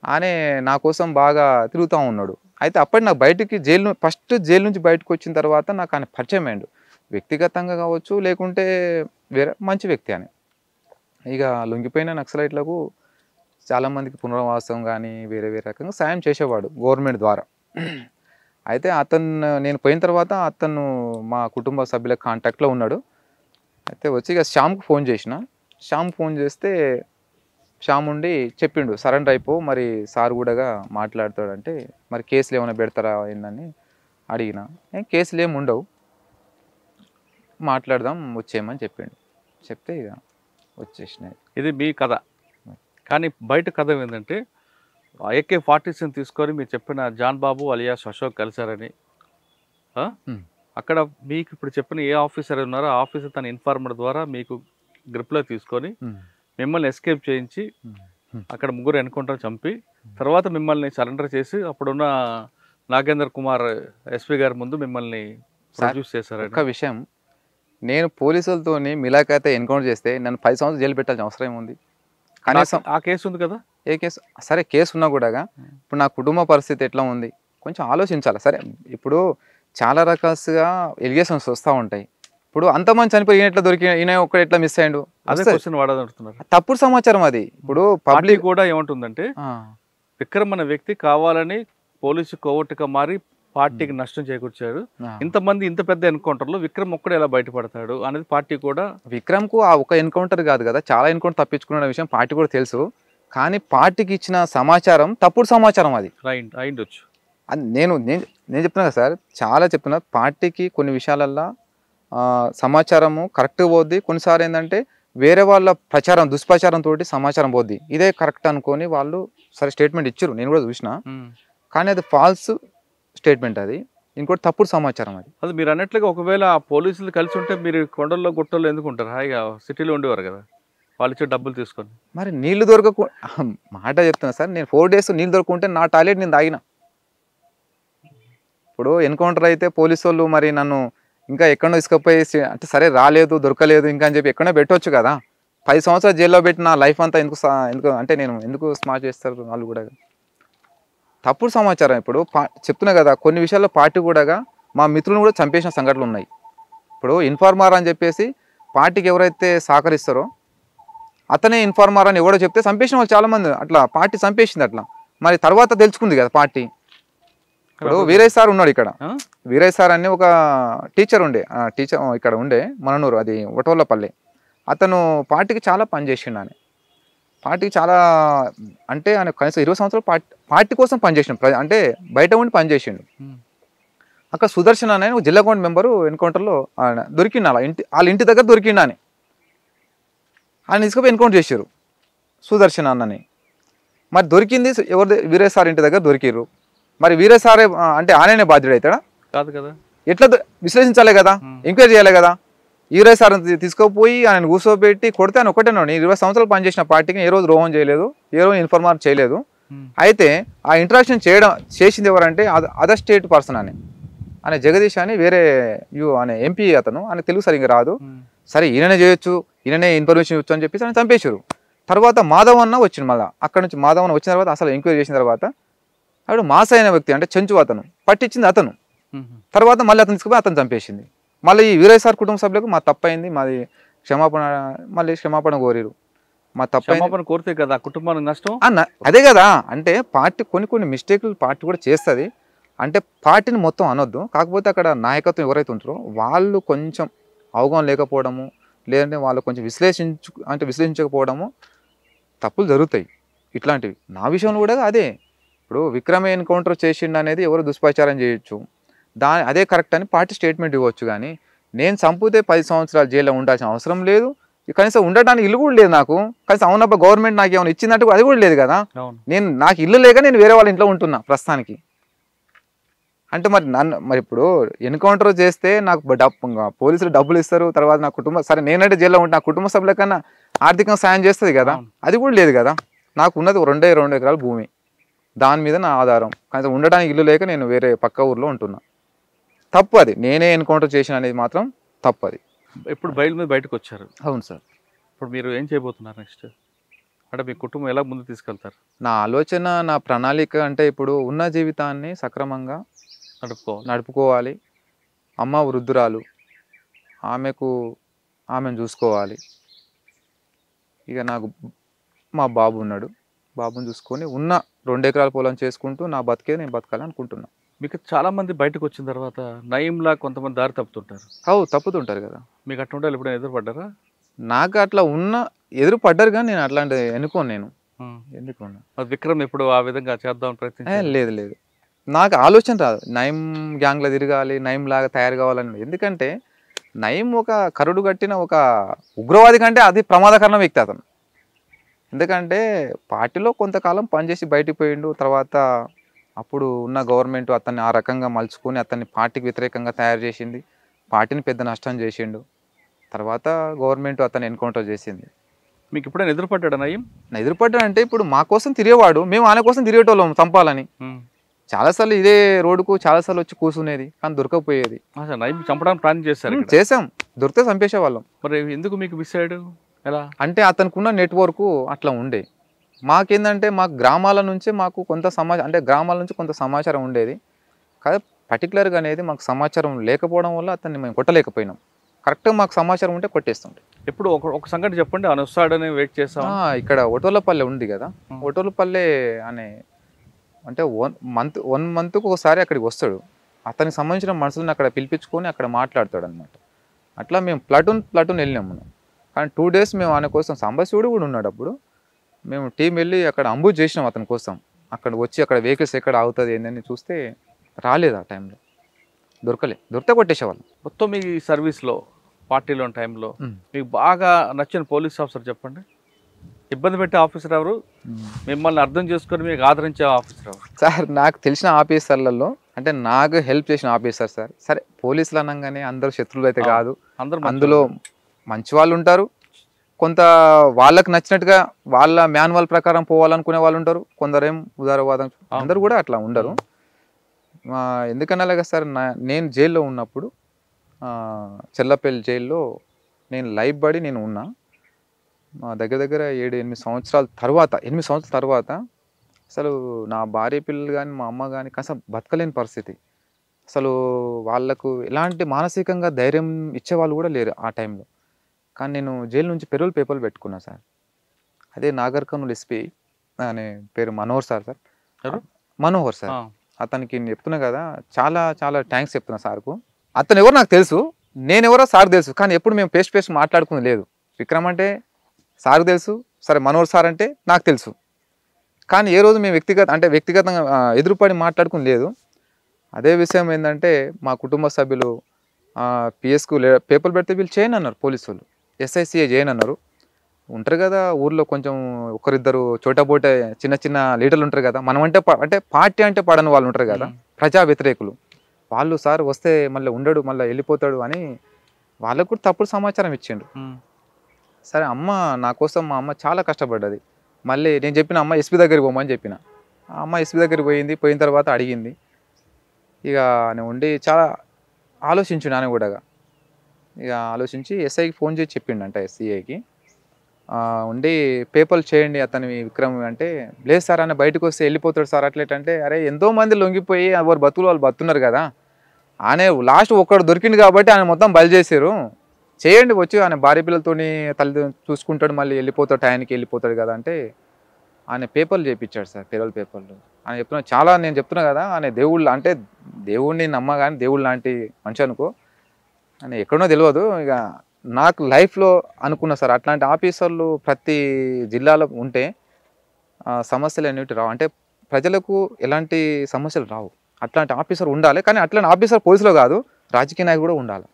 ఆయన నా కోసం బాగా తిరుగుతూ ఉన్నాడు. అయితే అప్పటి నాకు బయటికి ఫస్ట్ జైలు నుంచి బయటకు వచ్చిన తర్వాత నాకు ఆయన పరిచయం అయ్యాడు, వ్యక్తిగతంగా కావచ్చు లేకుంటే వేరే మంచి వ్యక్తి అని. ఇక లొంగిపోయిన నక్సలైట్లకు చాలామందికి పునరావాసం కానీ వేరే వేరే రకంగా సాయం చేసేవాడు గవర్నమెంట్ ద్వారా. అయితే నేను పోయిన తర్వాత అతను మా కుటుంబ సభ్యుల కాంటాక్ట్లో ఉన్నాడు. అయితే వచ్చి ఇక శ్యామ్కి ఫోన్ చేసిన. శ్యామ్ ఫోన్ చేస్తే శ్యామ్ ఉండి చెప్పిండు, సరెండర్ అయిపో, మరి సార్ కూడా మాట్లాడతాడంటే మరి కేసులు ఏమైనా పెడతారా ఏందని అడిగిన. కేసులు ఏమి ఉండవు, మాట్లాడదాం వచ్చేయమని చెప్పిండు. చెప్తే ఇక వచ్చేసినాయి. ఇది మీ కథ. కానీ బయట కథ ఏంటంటే AK-47 తీసుకొని మీరు చెప్పిన జాన్ బాబు అలియాస్ అశోక్ కలిశారని, అక్కడ మీకు ఇప్పుడు చెప్పిన ఏ ఆఫీసర్ ఉన్నారో ఆ ఆఫీసర్ తన ఇన్ఫార్మర్ ద్వారా మీకు గ్రిప్లో తీసుకొని మిమ్మల్ని ఎస్కేప్ చేయించి అక్కడ 3 ఎన్కౌంటర్ చంపి తర్వాత మిమ్మల్ని సరెండర్ చేసి అప్పుడున్న నాగేందర్ కుమార్ ఎస్పీ గారి ముందు మిమ్మల్ని ప్రొడ్యూస్ చేశారు. ఒక విషయం, నేను పోలీసులతో మిలాఖాతే ఎన్కౌంటర్ చేస్తే నన్ను 10 సంవత్సరాలు జైలు పెట్టాల్సిన అవసరం ఏముంది? కనీసం ఆ కేసు ఉంది కదా. ఏ కేసు? సరే కేసు ఉన్నా కూడా ఇప్పుడు నా కుటుంబ పరిస్థితి ఎట్లా ఉంది కొంచెం ఆలోచించాలి. సరే ఇప్పుడు చాలా రకాలుగా ఎలిగేషన్స్ వస్తూ ఉంటాయి. ఇప్పుడు అంతమంది చనిపోయి ఈయన ఎట్లా దొరికి, ఈయన ఒక్కడు ఎట్లా మిస్ అయ్యిండు, అదే క్వశ్చన్ వాడదంటున్నారు. తప్పుడు సమాచారం అది. ఇప్పుడు పబ్లిక్ కూడా ఏమంటుందంటే విక్రమ్ అనే వ్యక్తి కావాలని పోలీసు కోవట్టుగా మారి పార్టీకి నష్టం చేకూర్చాడు, ఇంతమంది ఇంత పెద్ద ఎన్కౌంటర్లో విక్రమ్ ఒక్కడే ఎలా బయటపడతాడు అనేది పార్టీ కూడా. విక్రమ్కు ఆ ఒక ఎన్కౌంటర్ కాదు కదా, చాలా ఎన్కౌంటర్ తప్పించుకున్న విషయం పార్టీ కూడా తెలుసు. కానీ పార్టీకి ఇచ్చిన సమాచారం తప్పుడు సమాచారం అది అయిండొచ్చు. అది నేను చెప్తున్నా కదా సార్, చాలా చెప్తున్నా. పార్టీకి కొన్ని విషయాలల్లో సమాచారము కరెక్ట్ పోద్ది, కొన్నిసార్లు ఏంటంటే వేరే వాళ్ళ ప్రచారం దుష్ప్రచారం తోటి సమాచారం పోద్ది. ఇదే కరెక్ట్ అనుకొని వాళ్ళు సరే స్టేట్మెంట్ ఇచ్చారు, నేను కూడా చూసిన. కానీ అది ఫాల్స్ స్టేట్మెంట్, అది ఇంకోటి తప్పుడు సమాచారం. అది మీరు అన్నట్లుగా ఒకవేళ పోలీసులు కలిసి ఉంటే మీరు కొండల్లో గుట్టల్లో ఎందుకు ఉంటారు, హాయిగా సిటీలో ఉండేవారు కదా, వాళ్ళు ఇచ్చే డబ్బులు తీసుకొని. మరి నీళ్లు దొరకకు మాట చెప్తున్నా సార్, నేను 4 days నీళ్ళు దొరకకుంటే నా టాయిలెట్ నేను తాగిన. ఇప్పుడు ఎన్కౌంటర్ అయితే పోలీసు వాళ్ళు మరి నన్ను ఇంకా ఎక్కడో తీసుకుపోయి అంటే సరే రాలేదు దొరకలేదు ఇంకా అని చెప్పి ఎక్కడో పెట్టవచ్చు కదా. 10 సంవత్సరాలు జైల్లో పెట్టిన లైఫ్ అంతా ఎందుకు అంటే నేను ఎందుకు స్మార్ట్ చేస్తారు వాళ్ళు కూడా. తప్పుడు సమాచారం. ఇప్పుడు చెప్తున్నా కదా, కొన్ని విషయాల్లో పార్టీ కూడా మా మిత్రులను కూడా చంపేసిన సంఘటనలు ఉన్నాయి. ఇప్పుడు ఇన్ఫార్మర్ అని చెప్పేసి పార్టీకి ఎవరైతే సహకరిస్తారో అతనే ఇన్ఫార్మర్ అని ఎవడో చెప్తే చంపేసిన వాళ్ళు చాలామంది, అట్లా పార్టీ చంపేసింది అట్లా. మరి తర్వాత తెలుసుకుంది కదా పార్టీ. ఇప్పుడు వీరయ్య సార్ ఉన్నాడు ఇక్కడ, వీరయ్య సార్ అని ఒక టీచర్ ఉండే, టీచర్ ఇక్కడ ఉండే మననూరు, అది ఒటోళ్ళపల్లి. అతను పార్టీకి చాలా పనిచేసిండు. ఆయన పార్టీకి చాలా అంటే ఆయన కనీసం 20 సంవత్సరాలు పార్టీ కోసం పనిచేసిండు, అంటే బయట ఉండి పనిచేసిండు. అక్కడ సుదర్శన్ అనే ఒక జిల్లా కౌంట్ మెంబరు ఎన్కౌంటర్లో ఆయన దొరికిండు, అలా వాళ్ళ ఇంటి దగ్గర దొరికిండు. ఆయన తీసుకుపోయి ఎన్కౌంటర్ చేశారు సుదర్శన్ అన్నని. మరి దొరికింది ఎవరి వీరయ్య సార్ ఇంటి దగ్గర దొరికిర్రు. మరి వీరయ్య సారే అంటే ఆయననే బాధ్యుడు అవుతాడా? కాదు కదా. ఎట్లా విశ్లేషించాలి కదా, ఎంక్వైరీ చేయాలి కదా. వీరయ్య సార్ తీసుకుపోయి ఆయన కూర్చోబెట్టి కొడితే ఆయన ఒకటే, నేను 20 సంవత్సరాలు పనిచేసిన పార్టీకి ఏ రోజు ద్రోహం చేయలేదు, ఏ రోజు ఇన్ఫార్మర్ చేయలేదు. అయితే ఆ ఇంటరాక్షన్ చేసింది ఎవరంటే అదర్ స్టేట్ పర్సన్ అనే జగదీష్ అని వేరే అనే ఎంపీ అతను, ఆయన తెలుగు సరిగ్గా రాదు. సరే ఈయననే చేయొచ్చు, ఈయననే ఇన్ఫర్మేషన్ ఇవ్వచ్చు అని చెప్పేసి ఆయన చంపేశారు. తర్వాత మాధవ్ అన్న వచ్చింది. మళ్ళీ అక్కడ నుంచి మాధవ్ అన్న వచ్చిన తర్వాత అసలు ఎంక్వైరీ చేసిన తర్వాత అప్పుడు మాస అయిన వ్యక్తి అంటే చెంచు అతను పట్టించింది అతను. తర్వాత మళ్ళీ అతను తీసుకుపోయి అతను చంపేసింది. మళ్ళీ ఈ వీరయ్య సార్ కుటుంబ సభ్యులకు మా తప్పైంది, మాది క్షమాపణ, మళ్ళీ క్షమాపణ కోరిరు. మా తప్పైన కోరితే కదా కుటుంబానికి నష్టం అదే కదా. అంటే పార్టీ కొన్ని మిస్టేక్లు పార్టీ కూడా చేస్తుంది. అంటే పార్టీని మొత్తం అనొద్దు, కాకపోతే అక్కడ నాయకత్వం ఎవరైతే ఉంటారో వాళ్ళు కొంచెం అవగాహన లేకపోవడము, లేదంటే వాళ్ళు కొంచెం విశ్లేషించకపోవడము, తప్పులు జరుగుతాయి ఇట్లాంటివి. నా విషయంలో కూడా అదే. ఇప్పుడు విక్రమ్ ఎన్కౌంటర్ చేసిండు అనేది ఎవరు దుష్ప్రచారం చేయొచ్చు, అదే కరెక్ట్ అని పార్టీ స్టేట్మెంట్ ఇవ్వచ్చు. కానీ నేను చంపితే 10 సంవత్సరాలు జైల్లో ఉండాల్సిన అవసరం లేదు, కనీసం ఉండటానికి ఇల్లు కూడా లేదు నాకు. కనీసం అవునబ్బా గవర్నమెంట్ నాకు ఏమైనా ఇచ్చిందంటే అది కూడా లేదు కదా. నాకు ఇల్లు లేక నేను వేరే వాళ్ళ ఇంట్లో ఉంటున్నా ప్రస్తుతానికి. అంటే మరి నన్ను మరి ఇప్పుడు ఎన్కౌంటర్ చేస్తే నాకు పోలీసులు డబ్బులు ఇస్తారు, తర్వాత నా కుటుంబం సరే నేనంటే జైల్లో ఉంటే నా కుటుంబ సభ్యుల కన్నా ఆర్థికంగా సాయం చేస్తుంది కదా, అది కూడా లేదు కదా. నాకు ఉన్నది 2 ఎకరాల భూమి, దాని మీద నా ఆధారం. కానీ ఉండడానికి ఇల్లు లేక నేను వేరే పక్క ఊర్లో ఉంటున్నా. తప్పు అది, నేనే ఎన్కౌంటర్ చేసిన అనేది మాత్రం తప్పు అది. ఇప్పుడు బయలు మీద బయటకు వచ్చారు. అవును సార్. ఇప్పుడు మీరు ఏం చేయబోతున్నారు నెక్స్ట్? అంటే మీ కుటుంబం ఎలా ముందు తీసుకెళ్తారు? నా ఆలోచన, నా ప్రణాళిక అంటే ఇప్పుడు ఉన్న జీవితాన్ని సక్రమంగా నడుపుకోవాలి. అమ్మ వృద్ధురాలు, ఆమెను చూసుకోవాలి. ఇక నాకు మా బాబు ఉన్నాడు, బాబుని చూసుకొని ఉన్న 2 ఎకరాల పొలం చేసుకుంటూ నా బతికే నేను బతకాలి అనుకుంటున్నా. మీకు చాలామంది బయటకు వచ్చిన తర్వాత నయంలా కొంతమంది దారి తప్పుతుంటారు. తప్పుతుంటారు కదా. మీకు అట్లా ఉండాలి, ఎప్పుడైనా ఎదురుపడ్డారా? నాకు అట్లా ఎదురు పడ్డారు కానీ నేను అట్లాంటి ఎన్నుకోను. నేను ఎందుకున్నా విక్రమ్ ఎప్పుడు ఆ విధంగా చేద్దాం ప్రయత్నం? లేదు లేదు, నాకు ఆలోచన రాదు నయం గ్యాంగ్లో తిరగాలి, నయం లాగా తయారు కావాలని. ఎందుకంటే నయం ఒక కరుడు కట్టిన ఒక ఉగ్రవాది కంటే అది ప్రమాదకరమైన వ్యక్తి అతను. ఎందుకంటే పార్టీలో కొంతకాలం పనిచేసి బయటికి పోయిండు, తర్వాత అప్పుడు ఉన్న గవర్నమెంట్ అతన్ని ఆ రకంగా మలుచుకొని అతన్ని పార్టీకి వ్యతిరేకంగా తయారు చేసింది, పార్టీని పెద్ద నష్టం చేసిండు. తర్వాత గవర్నమెంట్ అతన్ని ఎన్కౌంటర్ చేసింది. మీకు ఎప్పుడైనా ఎదురుపడ్డాడు నయం? ఎదురుపడ్డాడంటే ఇప్పుడు మా కోసం తిరిగేవాడు, మేము ఆయన కోసం తిరిగేటోళ్ళం చంపాలని. చాలాసార్లు ఇదే రోడ్డుకు చాలాసార్లు వచ్చి కూర్చునేది, కానీ దొరకకపోయేది. నయం చంపడానికి ప్లాన్ చేసాం, దొరికితే చంపేసేవాళ్ళం. మరి ఎందుకు మీకు మిస్ అయ్యాడు? ఎలా అంటే అతనికి ఉన్న నెట్వర్క్ అట్లా ఉండే. మాకేందంటే మాకు గ్రామాల నుంచి మాకు కొంత సమాచారం, అంటే గ్రామాల నుంచి కొంత సమాచారం ఉండేది కానీ పర్టికులర్గా అనేది మాకు సమాచారం లేకపోవడం వల్ల అతన్ని మేము కొట్టలేకపోయినాం. కరెక్ట్గా మాకు సమాచారం ఉంటే కొట్టేస్తుంటే. ఎప్పుడు ఒక సంగతి చెప్పండి, ఆయన వస్తాడని వెయిట్ చేస్తాం. ఇక్కడ ఒటోలపల్లె ఉంది కదా, ఒటోలపల్లె అనే అంటే 1 మంత్కు ఒకసారి అక్కడికి వస్తాడు. అతనికి సంబంధించిన మనుషులను అక్కడ పిలిపించుకొని అక్కడ మాట్లాడతాడు అనమాట. అట్లా మేము ప్లాటూన్ వెళ్ళినాం మనం. కానీ 2 days మేము ఆయన కోసం, సాంబశివుడు కూడా ఉన్నాడు అప్పుడు, మేము టీం వెళ్ళి అక్కడ అంబుజ్ చేసినాం అతని కోసం. అక్కడ వచ్చి అక్కడ వెహికల్స్ ఎక్కడ అవుతుంది ఏందని చూస్తే రాలేదు. ఆ టైంలో దొరికితే కొట్టేసేవాళ్ళం. మొత్తం మీ సర్వీస్లో పార్టీలో టైంలో మీకు బాగా నచ్చిన పోలీస్ ఆఫీసర్ చెప్పండి. ఇబ్బంది పెట్టే ఆఫీసర్ ఎవరు? మిమ్మల్ని అర్థం చేసుకొని మీకు ఆదరించే ఆఫీసర్ ఎవరు? సార్ నాకు తెలిసిన ఆఫీసర్లలో అంటే నాకు హెల్ప్ చేసిన ఆఫీసర్ సార్, సరే పోలీసులు అనగానే అందరూ శత్రువులు అయితే కాదు, అందులో మంచి వాళ్ళు ఉంటారు, కొంత వాళ్ళకు నచ్చినట్టుగా వాళ్ళ మాన్యువల్ ప్రకారం పోవాలనుకునే వాళ్ళు ఉంటారు, కొందరేం ఉదారవాదం, అందరూ కూడా అట్లా ఉండరు. ఎందుకన్నా సార్ నేను జైల్లో ఉన్నప్పుడు చెల్లపల్లి జైల్లో నేను లైఫ్ బడి నేను ఉన్నా. దగ్గర 7-8 సంవత్సరాల తర్వాత అసలు నా భార్య పిల్లలు కానీ మా అమ్మ కానీ కాస్త బతకలేని పరిస్థితి. అసలు వాళ్ళకు ఎలాంటి మానసికంగా ధైర్యం ఇచ్చేవాళ్ళు కూడా లేరు ఆ టైంలో. కానీ నేను జైలు నుంచి పెరోల్ పేపర్లు పెట్టుకున్నా సార్. అదే నాగర్ కర్నూల్ ఎస్పీ అనే పేరు మనోహర్ సార్. మనోహర్ సార్, అతనికి నేను చెప్తున్నా కదా, చాలా చాలా థ్యాంక్స్ చెప్తున్నా సార్కు. అతను ఎవరు నాకు తెలుసు, నేనెవరో సార్ తెలుసు, కానీ ఎప్పుడు మేము పేస్ట్ మాట్లాడుకుని లేదు. విక్రమ్ అంటే సార్కు తెలుసు, సరే మనోహర్ సార్ అంటే నాకు తెలుసు, కానీ ఏ రోజు మేము వ్యక్తిగతంగా ఎదురుపడి మాట్లాడుకుని లేదు. అదే విషయం ఏంటంటే మా కుటుంబ సభ్యులు పిఎస్కు పేపర్లు పెడితే వీళ్ళు చేయను అన్నారు, పోలీసు వాళ్ళు SICA చేయను అన్నారు. ఉంటారు కదా ఊర్లో కొంచెం ఒకరిద్దరు చోటబోట చిన్న లీడర్లు ఉంటారు కదా, మనం అంటే పార్టీ అంటే పడని వాళ్ళు ఉంటారు కదా, ప్రజా వ్యతిరేకులు, వాళ్ళు సార్ వస్తే మళ్ళీ ఉండడు, మళ్ళీ వెళ్ళిపోతాడు అని వాళ్ళకు కూడా తప్పుడు సమాచారం ఇచ్చిండు. సరే నా కోసం మా అమ్మ చాలా కష్టపడ్డది. మళ్ళీ నేను చెప్పిన అమ్మ ఎస్పీ దగ్గరికి పోమని చెప్పిన, ఆ అమ్మ ఎస్పీ దగ్గరికి పోయిన తర్వాత అడిగింది. ఇక నేను ఉండి చాలా ఆలోచించు నాన్న కూడా, ఇక ఆలోచించి SIకి ఫోన్ చేసి చెప్పిండంట, SCIకి ఉండి పేపర్లు చేయండి అతని విక్రమ్ అంటే, లేదు సార్ ఆయన బయటకు వస్తే వెళ్ళిపోతాడు సార్ అట్లేటంటే, అరే ఎంతోమంది లొంగిపోయి ఎవరు బతుకులు వాళ్ళు బతున్నారు కదా, ఆయన లాస్ట్ ఒక్కడు దొరికింది కాబట్టి ఆయన మొత్తం బలి చేశారు, చేయండి వచ్చి ఆయన భార్య పిల్లలతోని తల్లి చూసుకుంటాడు, మళ్ళీ వెళ్ళిపోతాడు, టైంకి వెళ్ళిపోతాడు కదా అంటే ఆయన పేపర్లు చేయించాడు సార్, పెరోల్ పేపర్లు. ఆయన చెప్తున్నా చాలా, నేను చెప్తున్నా కదా, ఆయన దేవుళ్ళు అంటే దేవుడిని నమ్మ కానీ దేవుళ్ళు లాంటి మనిషి అనుకో, ఆయన ఎక్కడో తెలియదు. ఇక నాకు లైఫ్లో అనుకున్నా సార్, అట్లాంటి ఆఫీసర్లు ప్రతి జిల్లాలో ఉంటే సమస్యలు అనేవి రావు, అంటే ప్రజలకు ఎలాంటి సమస్యలు రావు. అట్లాంటి ఆఫీసర్ ఉండాలి, కానీ అట్లాంటి ఆఫీసర్ పోలీసులో కాదు, రాజకీయ నాయకుడు కూడా ఉండాలి.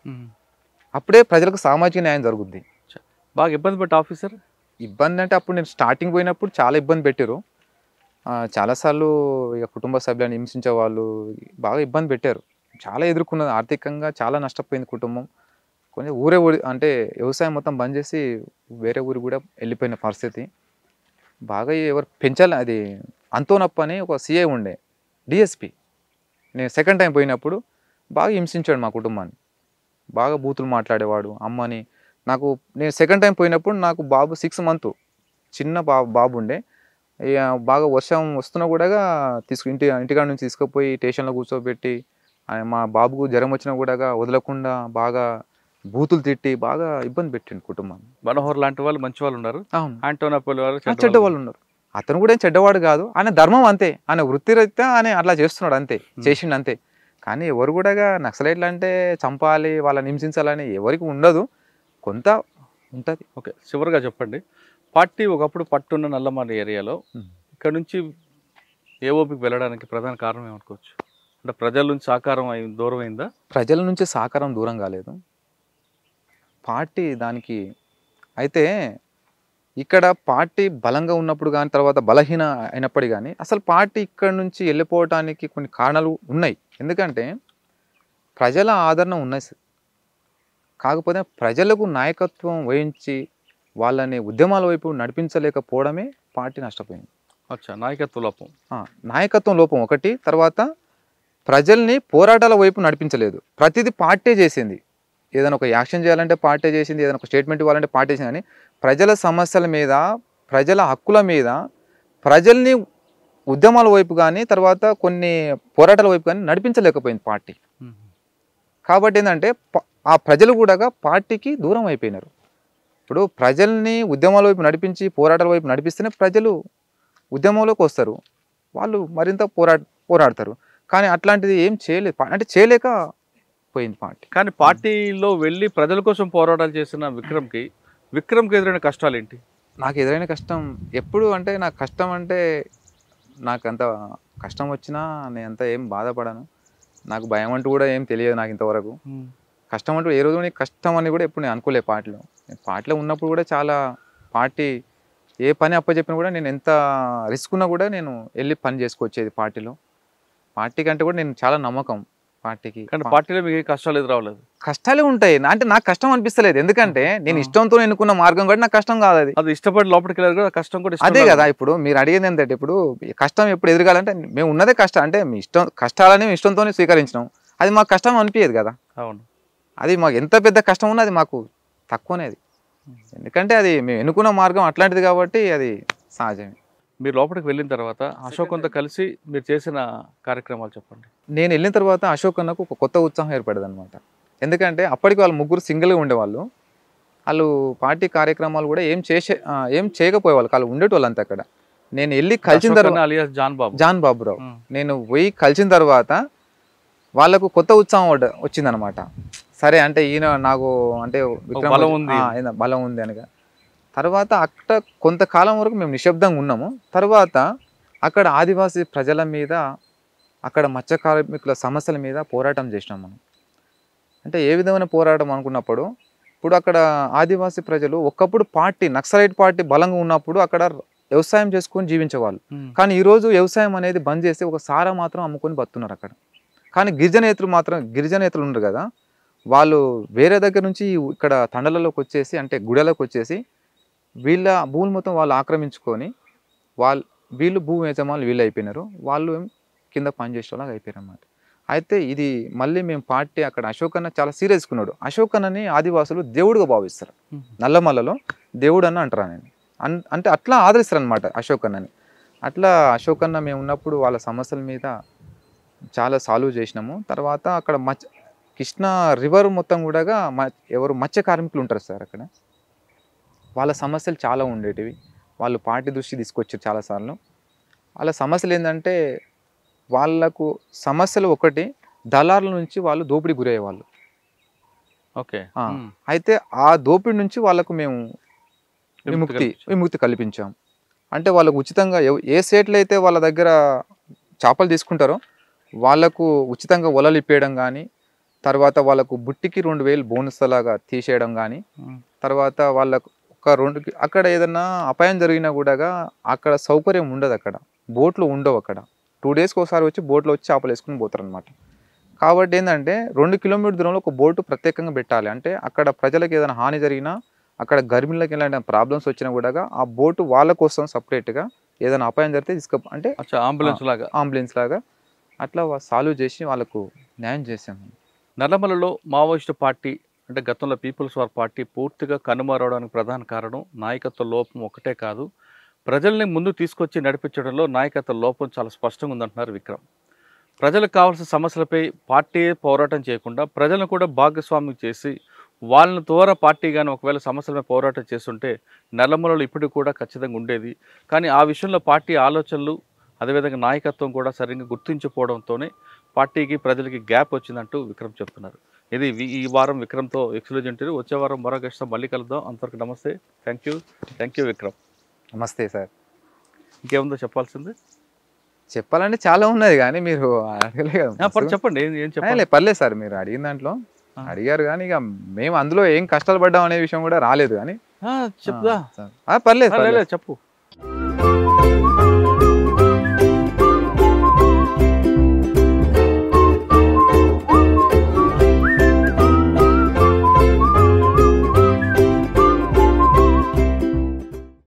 అప్పుడే ప్రజలకు సామాజిక న్యాయం జరుగుద్ది. బాగా ఇబ్బంది పెట్టే ఆఫీసర్? ఇబ్బంది అంటే అప్పుడు నేను స్టార్టింగ్ పోయినప్పుడు చాలా ఇబ్బంది పెట్టారు. చాలాసార్లు ఇక కుటుంబ సభ్యులను హింసించే వాళ్ళు బాగా ఇబ్బంది పెట్టారు. చాలా ఎదుర్కొన్నది. ఆర్థికంగా చాలా నష్టపోయింది కుటుంబం. కొంచెం ఊరి అంటే వ్యవసాయం మొత్తం బంద్ చేసి వేరే ఊరికి కూడా వెళ్ళిపోయిన పరిస్థితి. బాగా ఎవరు పెంచాలి అది అంతోనప్ప అని ఒక సీఐ ఉండే డీఎస్పీ. నేను సెకండ్ టైం పోయినప్పుడు బాగా హింసించాడు మా కుటుంబాన్ని. బాగా బూతులు మాట్లాడేవాడు. అమ్మని నేను సెకండ్ టైం పోయినప్పుడు నాకు బాబు 6 మంత్ చిన్న బాబు ఉండే. ఇక బాగా వర్షం వస్తున్నా కూడా ఇంటికాడ నుంచి తీసుకుపోయి స్టేషన్లో కూర్చోబెట్టి మా బాబుకు జ్వరం వచ్చినా కూడా వదలకుండా బాగా బూతులు తిట్టి బాగా ఇబ్బంది పెట్టిండు కుటుంబాన్ని. మనోహర్ లాంటి వాళ్ళు మంచి వాళ్ళు ఉన్నారు. అవును, ఆంటోనాపోలి వాళ్ళు చెడ్డ వాళ్ళు ఉన్నారు. అతను కూడా ఏం చెడ్డవాడు కాదు. ఆయన ధర్మం అంతే, ఆయన వృత్తిరీత్యా ఆయన అట్లా చేస్తున్నాడు అంతే, చేసిండు అంతే. కానీ ఎవరు కూడా నక్సలైట్లు అంటే చంపాలి, వాళ్ళని హింసించాలని ఎవరికి ఉండదు, కొంత ఉంటుంది. ఓకే, చివరిగా చెప్పండి, పార్టీ ఒకప్పుడు పట్టున్న నల్లమల ఏరియాలో ఇక్కడ నుంచి ఏఓపికి వెళ్ళడానికి ప్రధాన కారణం ఏమనుకోవచ్చు? అంటే ప్రజల నుంచి సహకారం దూరం అయిందా? ప్రజల నుంచి సహకారం దూరం కాలేదు, పార్టీ దానికి. అయితే ఇక్కడ పార్టీ బలంగా ఉన్నప్పుడు కానీ తర్వాత బలహీన అయినప్పటికీ కానీ అసలు పార్టీ ఇక్కడ నుంచి వెళ్ళిపోవటానికి కొన్ని కారణాలు ఉన్నాయి. ఎందుకంటే ప్రజల ఆదరణ ఉన్నాయి సార్, కాకపోతే ప్రజలకు నాయకత్వం వహించి వాళ్ళని ఉద్యమాల వైపు నడిపించలేకపోవడమే పార్టీ నష్టపోయింది. అచ్చా, నాయకత్వ లోపం. నాయకత్వం లోపం ఒకటి, తర్వాత ప్రజల్ని పోరాటాల వైపు నడిపించలేదు. ప్రతిదీ పార్టీ చేసింది. ఏదైనా ఒక యాక్షన్ చేయాలంటే పార్టీ చేసింది, ఏదైనా ఒక స్టేట్మెంట్ ఇవ్వాలంటే పార్టీ చేసింది. కానీ ప్రజల సమస్యల మీద, ప్రజల హక్కుల మీద, ప్రజల్ని ఉద్యమాల వైపు కానీ తర్వాత కొన్ని పోరాటాల వైపు కానీ నడిపించలేకపోయింది పార్టీ. కాబట్టి ఏంటంటే ఆ ప్రజలు కూడా పార్టీకి దూరం అయిపోయినారు. ఇప్పుడు ప్రజల్ని ఉద్యమాల వైపు నడిపించి పోరాటాల వైపు నడిపిస్తేనే ప్రజలు ఉద్యమంలోకి వస్తారు, వాళ్ళు మరింత పోరాడతారు. కానీ అట్లాంటిది ఏం చేయలేదు, అంటే చేయలేక పోయింది పార్టీ. కానీ పార్టీలో వెళ్ళి ప్రజల కోసం పోరాటాలు చేసిన విక్రమ్కి ఎదురైన కష్టాలు ఏంటి? నాకు ఎదురైన కష్టం ఎప్పుడు అంటే, నాకు కష్టం అంటే నాకు అంత కష్టం వచ్చినా నేను అంత ఏం బాధపడను. నాకు భయం అంటూ కూడా ఏం తెలియదు నాకు ఇంతవరకు. కష్టం అంటూ ఏ రోజు కష్టం అని కూడా ఎప్పుడు నేను అనుకోలే. పార్టీలో ఉన్నప్పుడు కూడా చాలా పార్టీ ఏ పని అప్పచెప్పినా కూడా నేను ఎంత రిస్క్ ఉన్నా కూడా నేను వెళ్ళి పని చేసుకొచ్చేది పార్టీలో. పార్టీ కంటే కూడా నేను చాలా నమ్మకం పార్టీకి. కానీ పార్టీలో మీకు కష్టాలు ఎదురవ్వలేదు? కష్టాలే ఉంటాయి, అంటే నాకు కష్టం అనిపిస్తలేదు. ఎందుకంటే నేను ఇష్టంతో ఎన్నుకున్న మార్గం కూడా నాకు కష్టం కాదు. అది ఇష్టపడి లోపలికి వెళ్ళారు కదా, కష్టం కూడా అదే కదా. ఇప్పుడు మీరు అడిగేది ఏంటంటే, ఇప్పుడు కష్టం ఎప్పుడు ఎదురగాలంటే మేము ఉన్నదే కష్టం, అంటే మీ ఇష్టం కష్టాలని ఇష్టంతోనే స్వీకరించినాం, అది మాకు కష్టం అనిపించదు కదా. అవును, అది మాకు ఎంత పెద్ద కష్టం ఉన్నా అది మాకు తక్కువనే అది. ఎందుకంటే అది మేము ఎన్నుకున్న మార్గం అట్లాంటిది కాబట్టి అది సహజమే. మీరు లోపలికి వెళ్ళిన తర్వాత అశోక్ అంతా కలిసి మీరు చేసిన కార్యక్రమాలు చెప్పండి. నేను వెళ్ళిన తర్వాత అశోక్ అన్నకు ఒక కొత్త ఉత్సాహం ఏర్పడదు అనమాట. ఎందుకంటే అప్పటికి వాళ్ళు ముగ్గురు సింగిల్గా ఉండేవాళ్ళు. వాళ్ళు పార్టీ కార్యక్రమాలు కూడా ఏం చేయకపోయేవాళ్ళు, వాళ్ళు ఉండేటోళ్ళు అంతా అక్కడ. నేను వెళ్ళి కలిసిన తర్వాత జాన్ బాబురావు నేను పోయి కలిసిన తర్వాత వాళ్ళకు కొత్త ఉత్సాహం వచ్చిందనమాట. సరే అంటే ఈయన నాకు అంటే బలం ఉంది అనగా. తర్వాత అక్కడ కొంతకాలం వరకు మేము నిశ్శబ్దంగా ఉన్నాము. తర్వాత అక్కడ ఆదివాసీ ప్రజల మీద, అక్కడ మత్స్య కార్మికుల సమస్యల మీద పోరాటం చేసినాం మనం. అంటే ఏ విధమైన పోరాటం అనుకున్నప్పుడు, ఇప్పుడు అక్కడ ఆదివాసీ ప్రజలు ఒకప్పుడు నక్సలైట్ పార్టీ బలంగా ఉన్నప్పుడు అక్కడ వ్యవసాయం చేసుకొని జీవించేవాళ్ళు. కానీ ఈరోజు వ్యవసాయం అనేది బంద్ చేసి ఒక సారా మాత్రం అమ్ముకొని బతున్నారు అక్కడ. కానీ గిరిజనేతలు ఉన్నారు కదా, వాళ్ళు వేరే దగ్గర నుంచి ఇక్కడ తండలలోకి వచ్చేసి, అంటే గుడలోకి వచ్చేసి వీళ్ళ భూములు మొత్తం వాళ్ళు ఆక్రమించుకొని వీళ్ళు భూ యజమానులు వీళ్ళు అయిపోయినారు, వాళ్ళు కింద పనిచేసేలాగా అయిపోయారు అన్నమాట. అయితే ఇది మళ్ళీ మేము పార్టీ అక్కడ అశోక్ అన్న చాలా సీరియస్కున్నాడు. అశోక్ అన్నని ఆదివాసులు దేవుడుగా భావిస్తారు, నల్లమల్లలో దేవుడు అన్న అంటారు నేను, అంటే అట్లా ఆదరిస్తారు అనమాట అశోక్ అన్నని. అట్లా అశోక్ అన్న మేము ఉన్నప్పుడు వాళ్ళ సమస్యల మీద చాలా సాల్వ్ చేసినాము. తర్వాత అక్కడ కృష్ణా రివర్ మొత్తం కూడా ఎవరు మత్స్య కార్మికులు ఉంటారు సార్ అక్కడ, వాళ్ళ సమస్యలు చాలా ఉండేటివి. వాళ్ళు పార్టీ దృష్టి తీసుకొచ్చారు చాలాసార్లు. వాళ్ళ సమస్యలు ఏంటంటే, వాళ్ళకు సమస్యలు ఒకటి, దళారుల నుంచి వాళ్ళు దోపిడీ గురయ్యేవాళ్ళు. ఓకే, అయితే ఆ దోపిడీ నుంచి వాళ్ళకు మేము విముక్తి కల్పించాం. అంటే వాళ్ళకు ఉచితంగా ఏ స్టేట్లో అయితే వాళ్ళ దగ్గర చేపలు తీసుకుంటారో వాళ్ళకు ఉచితంగా వలలు ఇప్పేయడం కానీ, తర్వాత వాళ్ళకు బుట్టికి 2000 బోనస్ లాగా తీసేయడం కానీ, తర్వాత వాళ్ళకు అక్కడ ఏదన్నా అపాయం జరిగినా కూడా అక్కడ సౌకర్యం ఉండదు. అక్కడ బోట్లు ఉండవు అక్కడ. 2 డేస్కి ఒకసారి వచ్చి బోట్లో వచ్చి చేపలు వేసుకుని పోతారు అనమాట. కాబట్టి ఏంటంటే 2 కిలోమీటర్ దూరంలో ఒక బోటు ప్రత్యేకంగా పెట్టాలి. అంటే అక్కడ ప్రజలకు ఏదైనా హాని జరిగినా, అక్కడ గర్భిణులకు ఎలాంటి ప్రాబ్లమ్స్ వచ్చినా కూడా ఆ బోటు వాళ్ళ కోసం సపరేట్గా ఏదైనా అపాయం జరిగితే అంటే అంబులెన్స్ లాగా అట్లా సాల్వ్ చేసి వాళ్ళకు న్యాయం చేసాము. నల్లమలలో మావోయిస్టు పార్టీ అంటే గతంలో పీపుల్స్ వార్ పార్టీ పూర్తిగా కనుమరవడానికి ప్రధాన కారణం నాయకత్వ లోపం ఒకటే కాదు, ప్రజల్ని ముందు తీసుకొచ్చి నడిపించడంలో నాయకత్వ లోపం చాలా స్పష్టంగా ఉందంటున్నారు విక్రమ్. ప్రజలకు కావాల్సిన సమస్యలపై పార్టీ పోరాటం చేయకుండా ప్రజలను కూడా భాగస్వామ్యం చేసి వాళ్ళని ద్వారా పార్టీ కానీ ఒకవేళ సమస్యలపై పోరాటం చేస్తుంటే నల్లమలలో ఇప్పటికి కూడా ఖచ్చితంగా ఉండేది. కానీ ఆ విషయంలో పార్టీ ఆలోచనలు అదేవిధంగా నాయకత్వం కూడా సరిగ్గా గుర్తించిపోవడంతోనే పార్టీకి ప్రజలకి గ్యాప్ వచ్చిందంటూ విక్రమ్ చెప్తున్నారు. ఇది ఈ వారం విక్రమ్తో ఎక్స్క్లూజివ్ ఇంటర్వ్యూ. వచ్చే వారం మరో గెస్ట్తో మళ్ళీ కలుద్దాం. అంతవరకు నమస్తే. Thank you Vikram. నమస్తే సార్. ఇంకేముందో చెప్పాల్సింది? చెప్పాలంటే చాలా ఉన్నది కానీ మీరు అడగలే కదా. చెప్పండి. ఏం చెప్పాలి? పర్లేదు సార్, మీరు అడిగిన దాంట్లో అడిగారు కానీ ఇక మేము అందులో ఏం కష్టాలు పడ్డాం అనే విషయం కూడా రాలేదు కానీ చెప్దా. పర్లేదు చెప్పు.